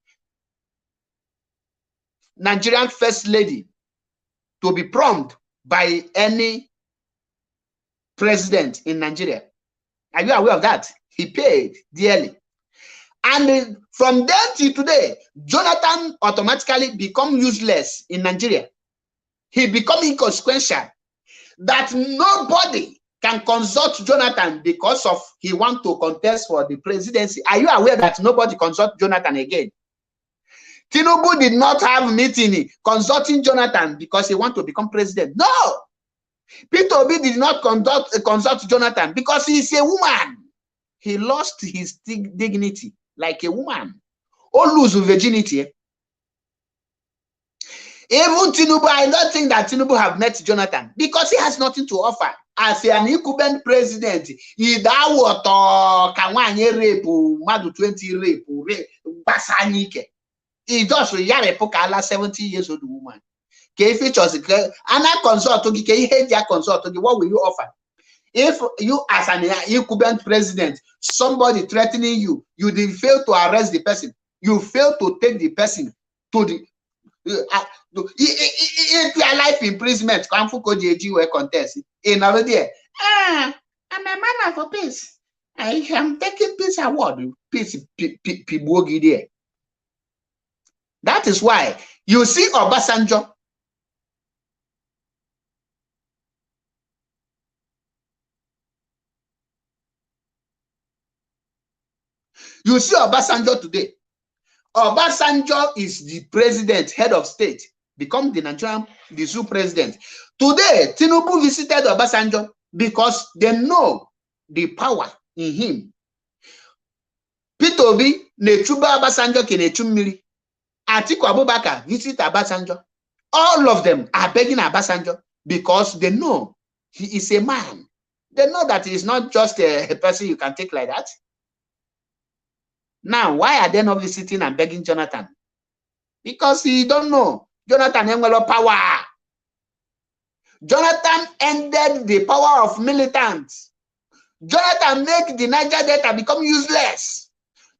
Speaker 1: Nigerian first lady to be prompt by any president in Nigeria. Are you aware of that? He paid dearly. And from then till today, Jonathan automatically become useless in Nigeria. He become inconsequential. That nobody can consult Jonathan because of he want to contest for the presidency. Are you aware that nobody consult Jonathan again? Tinubu did not have meeting consulting Jonathan because he want to become president. No. Peter Obi did not consult Jonathan because he's a woman. He lost his dignity like a woman. Or lose virginity. Even Tinubu, I don't think that Tinubu have met Jonathan because he has nothing to offer. As an incumbent president, he da water kawanye rape, madu 20 rape, basanike. He just yare pokala 70 years old woman. If it was a consult, what will you offer? If you as an incumbent president, somebody threatening you, you did fail to arrest the person, you fail to take the person to the if you are life imprisonment, contest in already. I'm a man of peace. I am taking peace award. Peace, that is why you see Obasanjo. You see Obasanjo today. Obasanjo is the president, head of state, become the Nigerian, the zoo president. Today, Tinubu visited Obasanjo because they know the power in him. Peter Obi, Nechuba Obasanjo, Kenechumiri, Atiku Abubakar visit Obasanjo. All of them are begging Obasanjo because they know he is a man. They know that he is not just a person you can take like that. Now, why are they not visiting and begging Jonathan? Because he don't know. Jonathan has no power. Jonathan ended the power of militants. Jonathan make the Niger Delta become useless.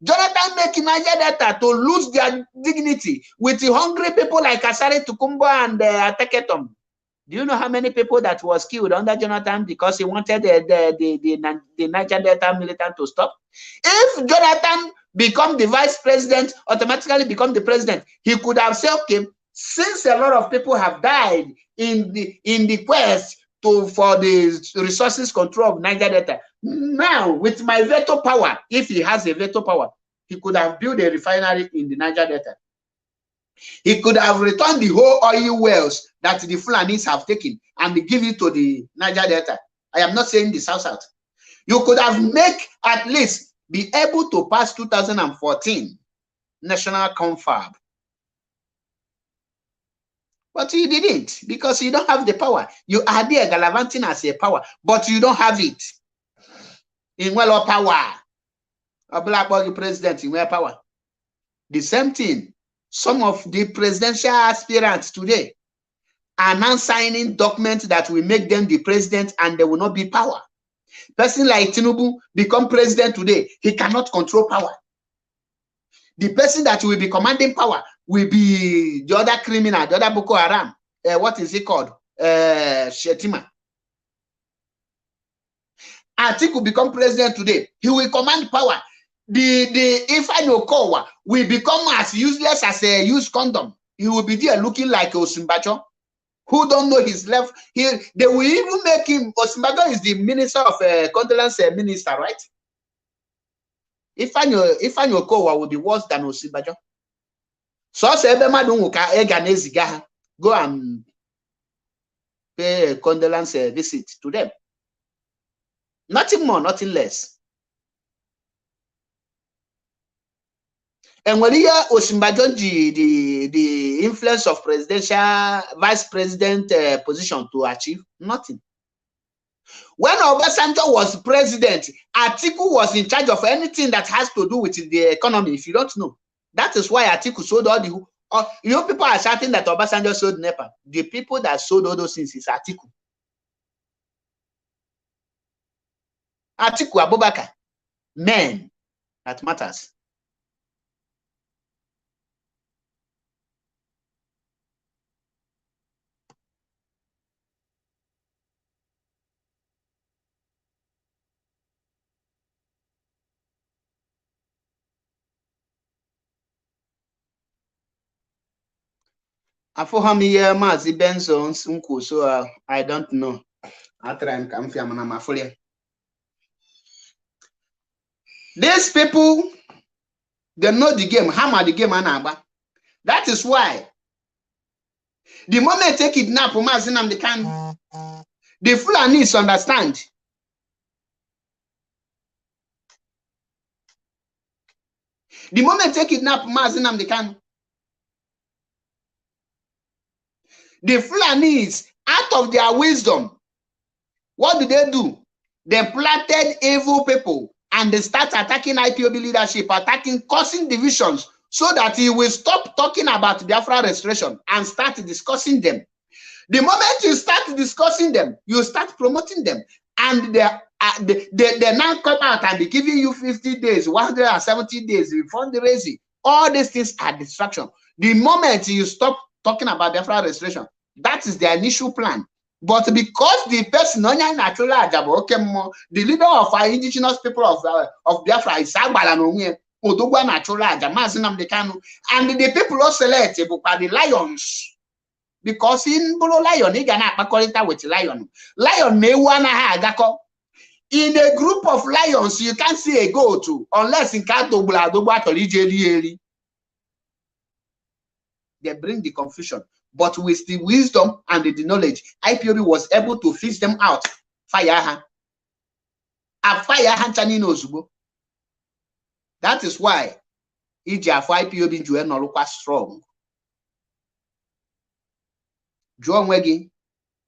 Speaker 1: Jonathan make Niger Delta to lose their dignity with the hungry people like Asari Tukumbo and Ateketom. Do you know how many people that was killed under Jonathan because he wanted the Niger Delta militant to stop? If Jonathan become the vice president, automatically become the president, he could have said, okay, since a lot of people have died in the quest for the resources control of Niger Delta, now with my veto power, if he has a veto power, he could have built a refinery in the Niger Delta. He could have returned the whole oil wells that the Fulanis have taken and give it to the Niger Delta. I am not saying the South. You could have make at least be able to pass 2014 national confab. But you didn't because you don't have the power. You are there gallivanting as a power, but you don't have it. In well power, a black body president in where power. The same thing. Some of the presidential aspirants today are now signing documents that will make them the president and there will not be power. Person like Tinubu become president today, he cannot control power. The person that will be commanding power will be the other criminal, the other Boko Haram. What is it called? Shetima. Atiku become president today, he will command power. The Ifeanyi Okowa will become as useless as a used condom. He will be there looking like Osinbajo, who don't know his left. They will even make him, Osinbajo is the minister of condolence minister, right? Ifeanyi Okowa will be worse than Osinbajo. So go and pay a condolence visit to them. Nothing more, nothing less. And when you hear Osinbajo, the influence of presidential, vice president position to achieve nothing. When Obasanjo was president, Atiku was in charge of anything that has to do with the economy. If you don't know, that is why Atiku sold all the. People are shouting that Obasanjo sold NEPA. The people that sold all those things is Atiku. Atiku Abubakar, men that matters. After how many years, Mazi Benson's uncle, so I don't know. I try and come from my fully. These people, they know the game, hammer the game, and that is why the moment they kidnap Mazi Nnamdi Kanu, the Fulanis understand. The moment they kidnap Mazi Nnamdi Kanu, the Fulanis, out of their wisdom, what do? They planted evil people and they start attacking IPOB leadership, attacking, causing divisions, so that he will stop talking about Biafra restoration and start discussing them. The moment you start discussing them, you start promoting them, and they now come out and be giving you 50 days, 170 days, fundraising. All these things are distraction. The moment you stop talking about Biafra restoration, that is their initial plan. But because the person, the leader of our indigenous people of Biafra is Odogwa Natural Mazi Nnamdi Kanu, and the people who select by the lions. Because in Bolo Lion, he can not with lion. Lion may wanna agako. In a group of lions, you can't see a goat unless in Kato Bladobwa to they bring the confusion. But with the wisdom and the knowledge, IPOB was able to fish them out. Fire. A fire Hanchani Nozubo. That is why IPOB Juenoluka strong. John Wegi,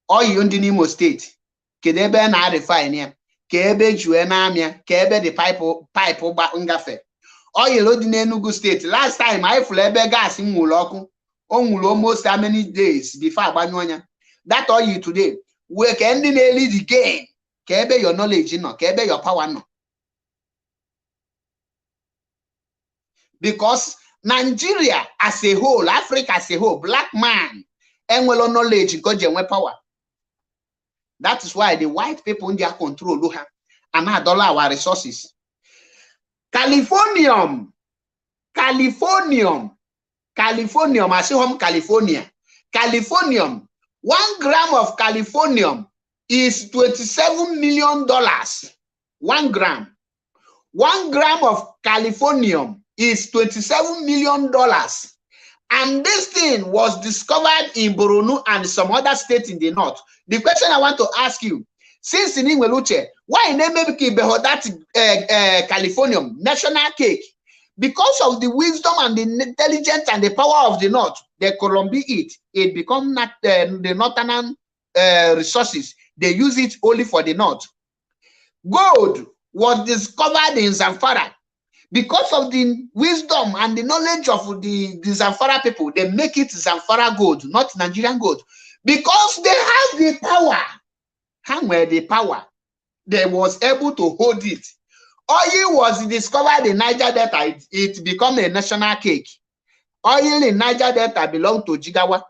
Speaker 1: all you in the Nimo state, Kedebe na refine here, Kebe Juenamia, Kebe the pipe ungafe. All you load in Enugu state. Last time I flebe gas in Muloku. Almost how many days before Banyanya? That all you today. We can lead the game. Kebe your knowledge, no, Kebe your power, no. Because Nigeria as a whole, Africa as a whole, black man, and well knowledge because you power. That is why the white people in their control and not dollar our resources. Californium, I say home California. Californium, 1 gram of Californium is $27 million. 1 gram. 1 gram of Californium is $27 million. And this thing was discovered in Borno and some other states in the north. The question I want to ask you, since in Ingweluche, why name that Californium national cake? Because of the wisdom and the intelligence and the power of the north, they Colombia it become not the northern resources. They use it only for the north. Gold was discovered in Zamfara. Because of the wisdom and the knowledge of the Zamfara people, they make it Zamfara gold, not Nigerian gold. Because they have the power. How were the power? They was able to hold it. Oil was discovered in Niger Delta. It became a national cake. Oil in Niger Delta belonged to Jigawa.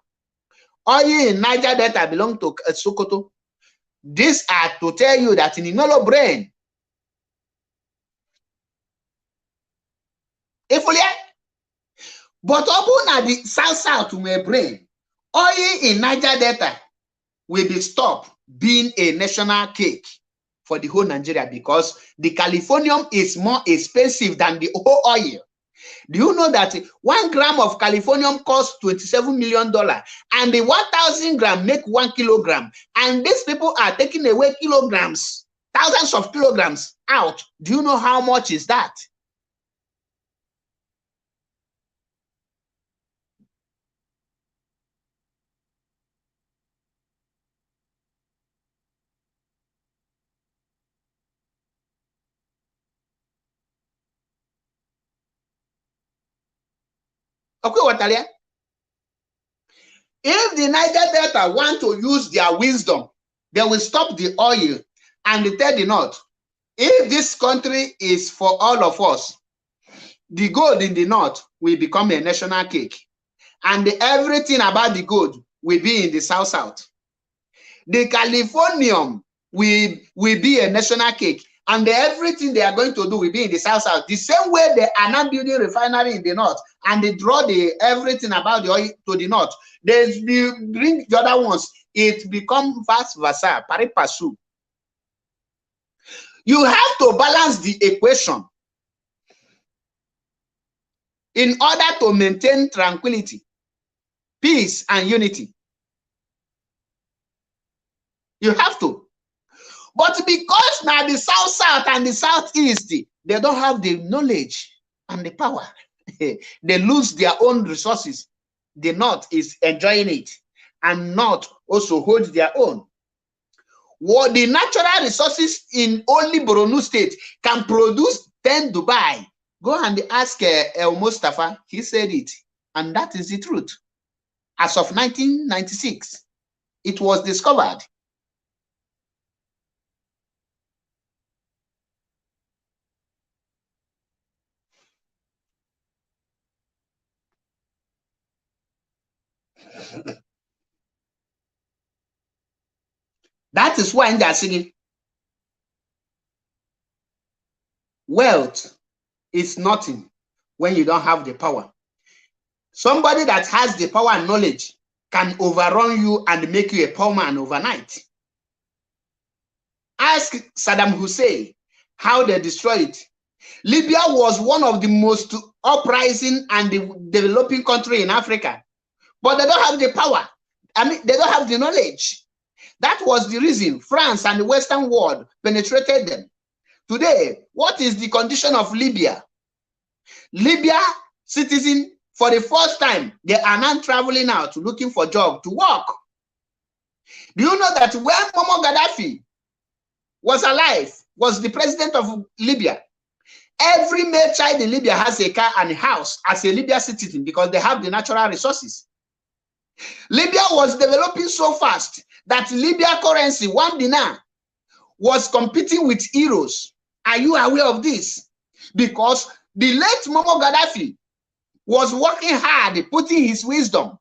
Speaker 1: Oil in Niger Delta belonged to Sokoto. These are to tell you that in Imelo brain, but open at the south to my brain, oil in Niger Delta will be stopped being a national cake for the whole Nigeria because the Californium is more expensive than the whole oil. Do you know that 1 gram of Californium costs $27 million and the 1,000 gram make 1 kilogram? And these people are taking away kilograms, thousands of kilograms out. Do you know how much is that? Okay, Watalia. If the Niger Delta want to use their wisdom, they will stop the oil and tell the north, if this country is for all of us, the gold in the north will become a national cake. And everything about the gold will be in the south. The Californium will be a national cake. and everything they are going to do will be in the south. The same way they are now building refinery in the north, and they draw everything about the oil to the north. They bring the other ones. It becomes vice versa, pari passu. You have to balance the equation in order to maintain tranquility, peace, and unity. You have to. But because now the south and the southeast, they don't have the knowledge and the power. They lose their own resources. The north is enjoying it, and north also hold their own. What the natural resources in only Borno state can produce 10 Dubai. Go and ask El Mustafa. He said it, and that is the truth. As of 1996, it was discovered. That is why they are singing. Wealth is nothing when you don't have the power. Somebody that has the power and knowledge can overrun you and make you a poor man overnight. Ask Saddam Hussein how they destroyed it. Libya was one of the most uprising and developing country in Africa, but they don't have the power. I mean, they don't have the knowledge. That was the reason France and the Western world penetrated them. Today, what is the condition of Libya? Libya citizens, for the first time, they are now traveling out looking for job to work. Do you know that when Muammar Gaddafi was alive, was the president of Libya, every male child in Libya has a car and a house as a Libya citizen because they have the natural resources. Libya was developing so fast that Libya currency, 1 dinar, was competing with euros. Are you aware of this? Because the late Muammar Gaddafi was working hard, putting his wisdom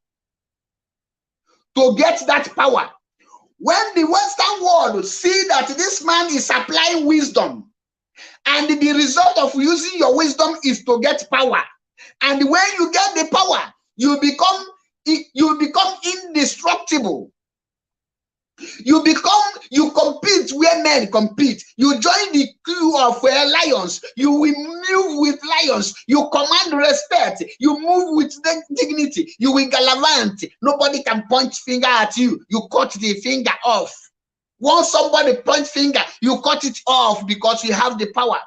Speaker 1: to get that power. When the Western world see that this man is supplying wisdom, and the result of using your wisdom is to get power, and when you get the power, you become indestructible. You compete where men compete. You join the crew of lions. You will move with lions. You command respect. You move with dignity. You will gallivant. Nobody can point finger at you. You cut the finger off. Once somebody point finger, you cut it off because you have the power.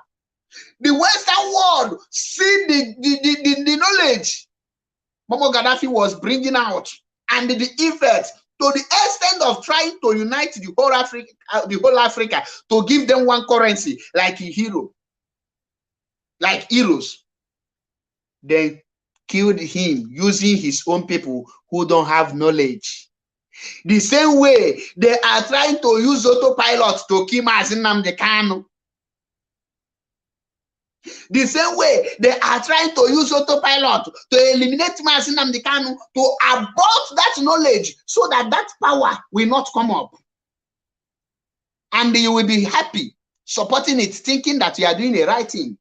Speaker 1: The Western world see the knowledge Muammar Gaddafi was bringing out and the effect, to the extent of trying to unite the whole Africa to give them one currency like a hero, like heroes. They killed him using his own people who don't have knowledge. The same way they are trying to use autopilot to kill Nnamdi Kanu. The same way they are trying to use autopilot to eliminate Nnamdi Kanu, to abort that knowledge so that that power will not come up. And you will be happy supporting it, thinking that you are doing the right thing.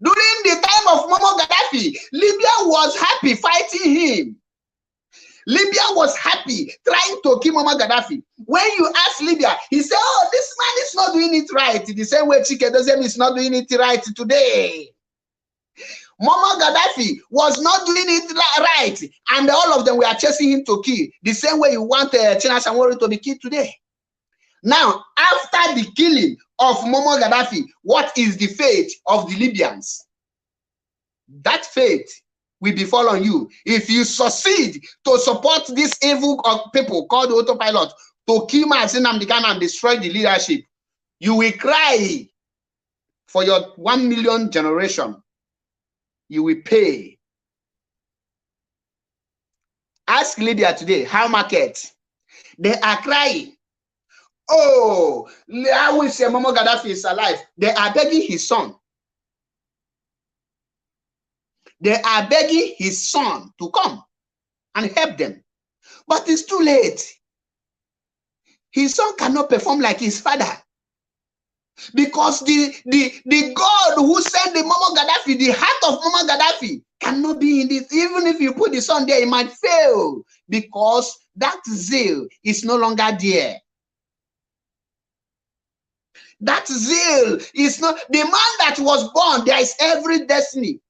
Speaker 1: During the time of Muammar Gaddafi, Libya was happy fighting him. Libya was happy trying to kill Muammar Gaddafi. When you ask Libya, he said, oh, this man is not doing it right. The same way Chike Dozem is not doing it right today. Muammar Gaddafi was not doing it right, and all of them were chasing him to kill. The same way you want China Shamori to be killed today. Now, after the killing of Muammar Gaddafi, what is the fate of the Libyans? That fate will befall on you if you succeed to support this evil of people called autopilot to kill Nnamdi Kanu and destroy the leadership. You will cry for your 1 million generation. You will pay. Ask Libya today, how market? They are crying. Oh, I will say Muammar Gaddafi is alive. They are begging his son. They are begging his son to come and help them. But it's too late. His son cannot perform like his father. Because the God who sent the Muammar Gaddafi, the heart of Muammar Gaddafi, cannot be in this. Even if you put the sun there, it might fail because that zeal is no longer there. That zeal is not the man that was born. There is every destiny.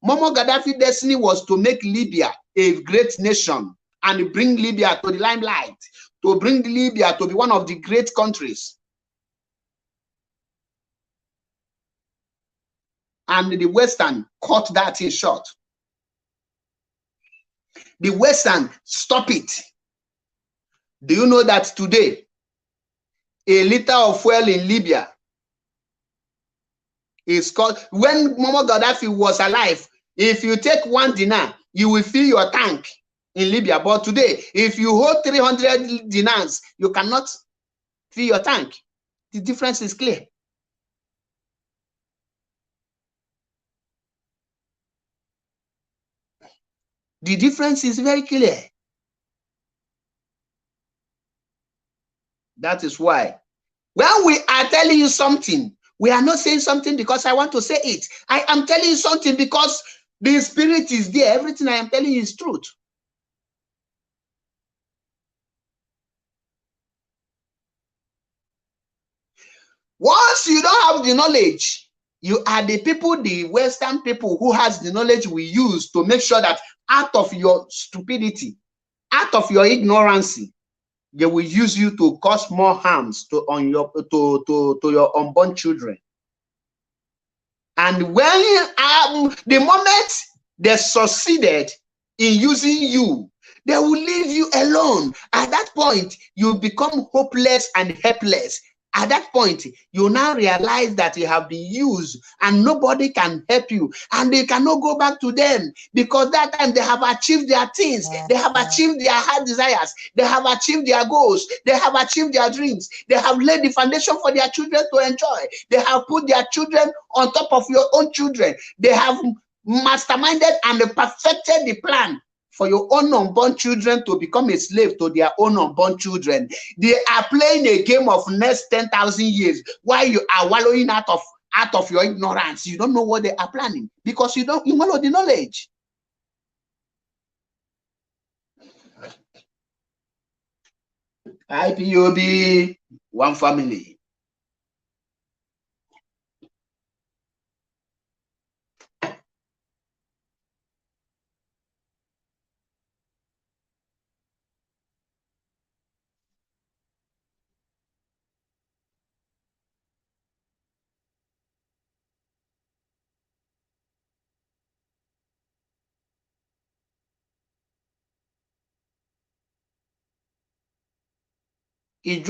Speaker 1: Muammar Gaddafi's destiny was to make Libya a great nation and bring Libya to the limelight, to bring Libya to be one of the great countries. And the Western cut that in short. The Western stop it. Do you know that today, a liter of fuel in Libya is called, when Muammar Gaddafi was alive, if you take 1 dinar, you will fill your tank in Libya. But today, if you hold 300 dinars, you cannot fill your tank. The difference is clear. The difference is very clear. That is why when we are telling you something, we are not saying something because I want to say it. I am telling you something because the spirit is there. Everything I am telling you is truth. Once you don't have the knowledge, you are the people, the Western people who has the knowledge we use to make sure that out of your stupidity, out of your ignorance, they will use you to cause more harms to your unborn children. And when the moment they succeeded in using you, they will leave you alone. At that point, you become hopeless and helpless. At that point, you now realize that you have been used and nobody can help you, and they cannot go back to them because that time they have achieved their things, they have achieved their heart desires, they have achieved their goals, they have achieved their dreams, they have laid the foundation for their children to enjoy, they have put their children on top of your own children, they have masterminded and perfected the plan for your own unborn children to become a slave to their own unborn children. They are playing a game of next 10,000 years while you are wallowing out of your ignorance. You don't know what they are planning because you don't know the knowledge. IPOB, one family. If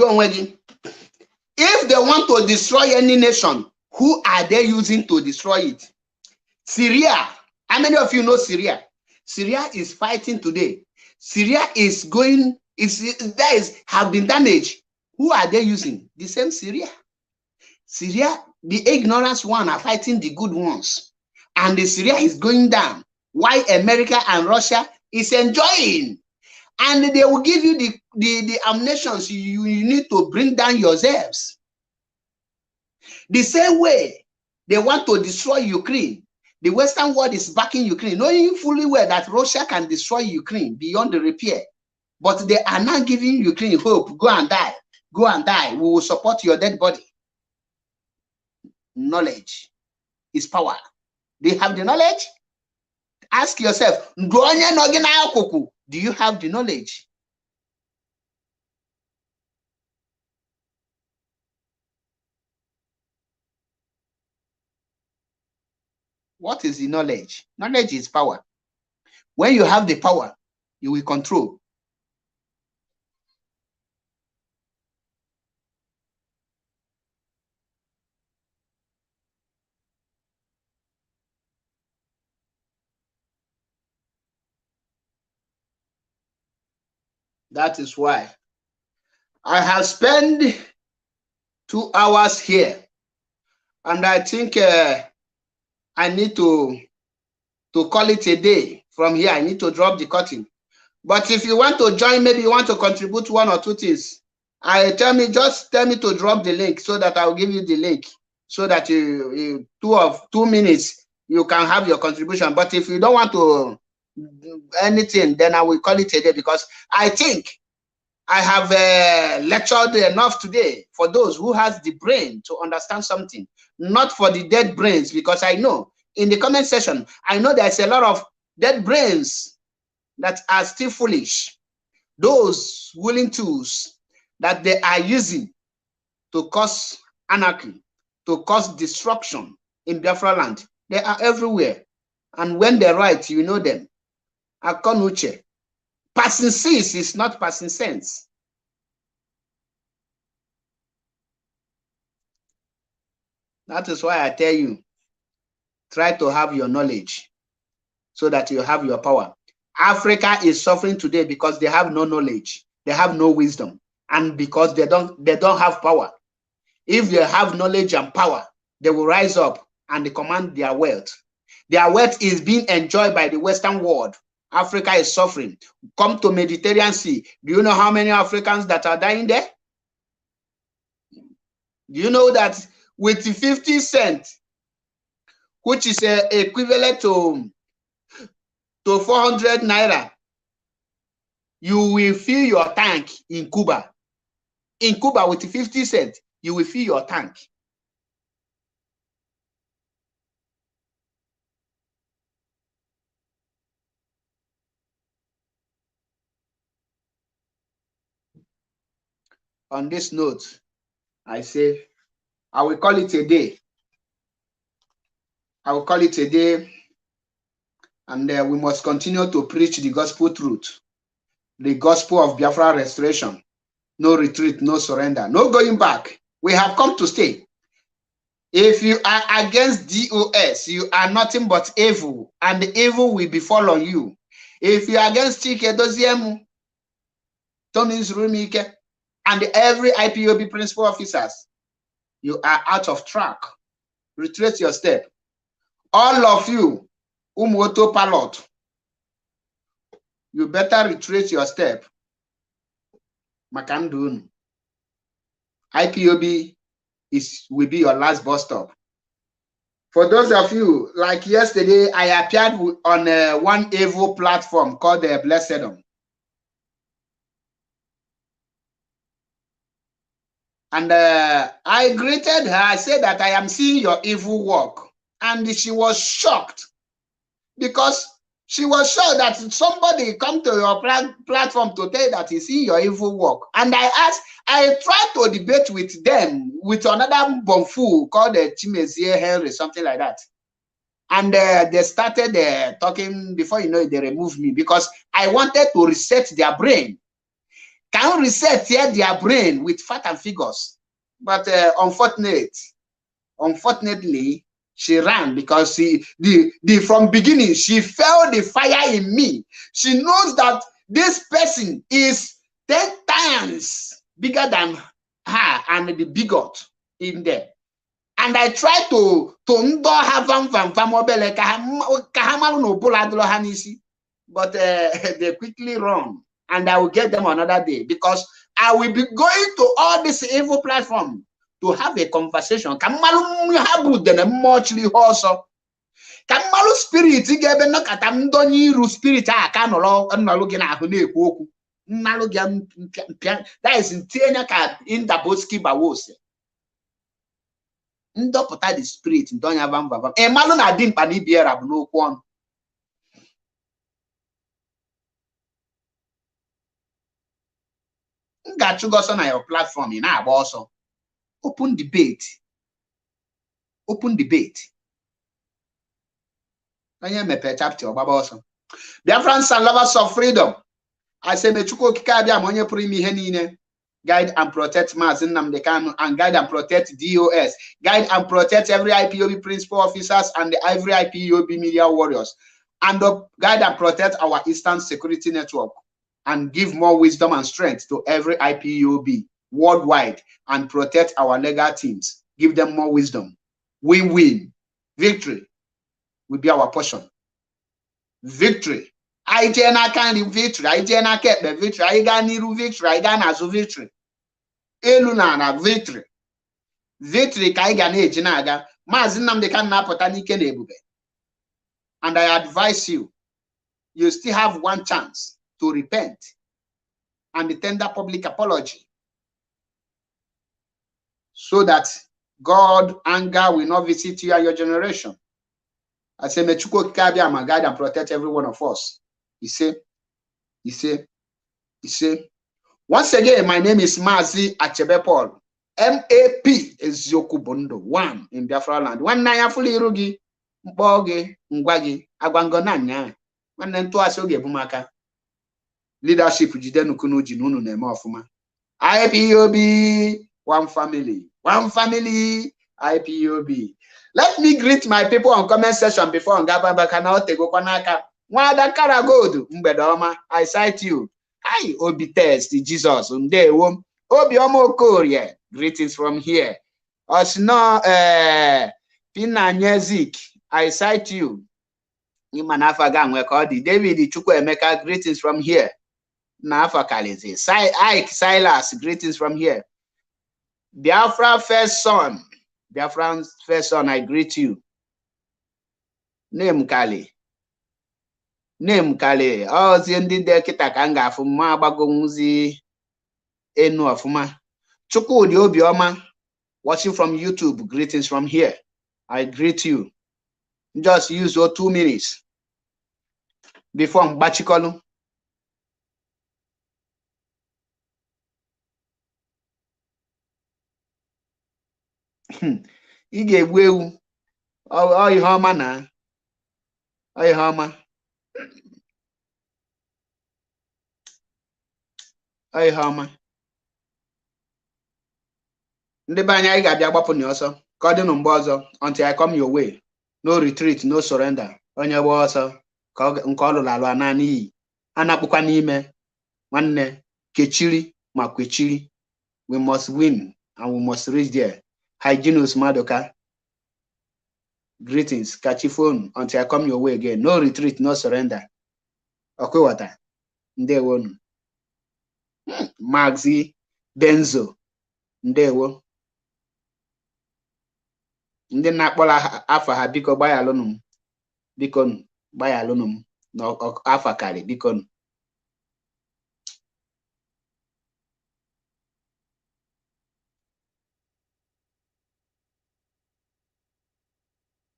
Speaker 1: they want to destroy any nation, who are they using to destroy it? Syria. How many of you know Syria? Syria is fighting today. Syria is going, have been damaged. Who are they using? The same Syria. Syria, the ignorant one are fighting the good ones. And the Syria is going down. Why America and Russia is enjoying. And they will give you the ammunition you need to bring down yourselves. The same way they want to destroy Ukraine. The Western world is backing Ukraine, knowing fully well that Russia can destroy Ukraine beyond the repair. But they are not giving Ukraine hope. Go and die. Go and die. We will support your dead body. Knowledge is power. They have the knowledge. Ask yourself, do you have the knowledge? What is the knowledge? Knowledge is power. When you have the power, you will control. That is why I have spent 2 hours here, and I think I need to call it a day. From here, I need to drop the curtain. But if you want to join, maybe you want to contribute 1 or 2 things, Just tell me to drop the link so that I'll give you the link so that you 2 minutes you can have your contribution. But if you don't want to do anything, then I will call it a day, because I think I have lectured enough today for those who has the brain to understand something, not for the dead brains, because I know in the comment section, I know there's a lot of dead brains that are still foolish. Those willing tools that they are using to cause anarchy, to cause destruction in Biafra land, they are everywhere. And when they write, you know them. Akonuche. Passing sense is not passing sense. That is why I tell you, try to have your knowledge so that you have your power. Africa is suffering today because they have no knowledge, they have no wisdom, and because they don't have power. If they have knowledge and power, they will rise up and they command their wealth. Their wealth is being enjoyed by the Western world. Africa is suffering. Come to Mediterranean Sea. Do you know how many Africans that are dying there? Do you know that with 50 cents, which is equivalent to 400 naira, you will fill your tank in Cuba. In Cuba, with 50 cents, you will fill your tank. On this note, I say, I will call it a day. I will call it a day, and we must continue to preach the gospel truth, the gospel of Biafra restoration. No retreat, no surrender, no going back. We have come to stay. If you are against DOS, you are nothing but evil, and the evil will befall on you. If you are against Chike Doziemu, Tony Zurumike, and every IPOB principal officers, you are out of track. Retrace your step. All of you, Umuoto Palot, you better retrace your step. Makandun. IPOB will be your last bus stop. For those of you, like yesterday, I appeared on one evil platform called the Blessedom. And I greeted her. I said that I am seeing your evil work. And she was shocked, because she was sure that somebody come to your platform to tell that he see your evil work. And I tried to debate with them, with another bonfu called Chimezie Henry, something like that. And they started talking. Before you know it, they removed me, because I wanted to reset their brain. Can reset their brain with fact and figures. But unfortunately, she ran, because from beginning, she felt the fire in me. She knows that this person is 10 times bigger than her and the bigot in there. And I tried to but they quickly run, and I will get them another day, because I will be going to all this evil platform to have a conversation. Kamalu habu de muchly also. Kamalu spirit gebe no katam doni ru spirit a kanolo nnalugi na ahu na-ekwu okwu. That is in Tienya ka in the Boski Bawose. Ndopụta the spirit ndonya vamba. Emalu na dimpa ni biera bu n'okwu ọnụ. Ngachugoso na your platform in agba ọsọ. Open debate. Open debate. Onye mepe chapter ọgbaba ọsọ. Biafrans and lovers of freedom. I say Mechukwu okike abịa ma onye pụrụ ime ihe niile. Guide and protect Mazi Nnamdi Kanu, and guide and protect DOS. Guide and protect every IPOB principal officers and every IPOB media warriors. And guide and protect our Eastern Security Network. And give more wisdom and strength to every IPOB worldwide, and protect our legal teams. Give them more wisdom. Win-win. Victory will be our portion. Victory. I can victory. I can keep the victory. I can need victory. I can also victory. elu na victory. Victory ka anyị ga na-eji na-aga. Maazị Nnamdi Kanu na-apụta n'ike na ebube. And I advise you, you still have one chance to repent and tender public apology, so that God anger will not visit you and your generation. I say, may Chukwu Kabiyama guide and protect every one of us. He say. Once again, my name is Mazi Achebe Paul, MAP Ezioku Bondo 1 in Biafra land. One naya fully rugi, mboge, ngwagi, agwangonanya. One then to asoge bumaka. Leadership jidenu kunuji nunu neme ofuma. IPOB, one family, IPOB. Let me greet my people on comment section before Ngaba Bakana Tego Kwanaka. Wada Karagodu, Mbedoma, I cite you. I Obi Test, Jesus, Ndewo, Obi Omo Korea, greetings from here. Osno, Pina Nyezik, I cite you. Imanafagan Wekodi, David Chukwu Emeka, greetings from here. Nafa Kalize, Ike Silas, greetings from here. Biafra first son, Biafra's first son, I greet you. Name Kali. Ozi ndị dekịta ka m ga-afụ mma agbagonwuzi enu ọfụma. Chukwudi Obioma, watching from YouTube, greetings from here. I greet you. Just use your 2 minutes before Mbachikolu. Ị ga-egbu ewu ọ ihe ọma na ọ ihe ọma. Ndị be anyị anyị ga-abịa gbapụ n'ọsọ ka ọ dị mgbe ọzọ. Until I come your way, no retreat, no surrender. Onye gba ọsọ ka nke ọ lụrụ alụ naanị iyi. A na-akpụkwa n'ime nwanne kechiri ma kwechiri. We must win and we must reach there. Hyginus Madoka, greetings. Catch your phone until I come your way again. No retreat, no surrender. Okwewata, ndewonu. Maxi Benzo, ndewo. Ndị na-akpọla afa ha biko gbaya alụnụ m. Biko gbaya alụnụ m na afa karị biko.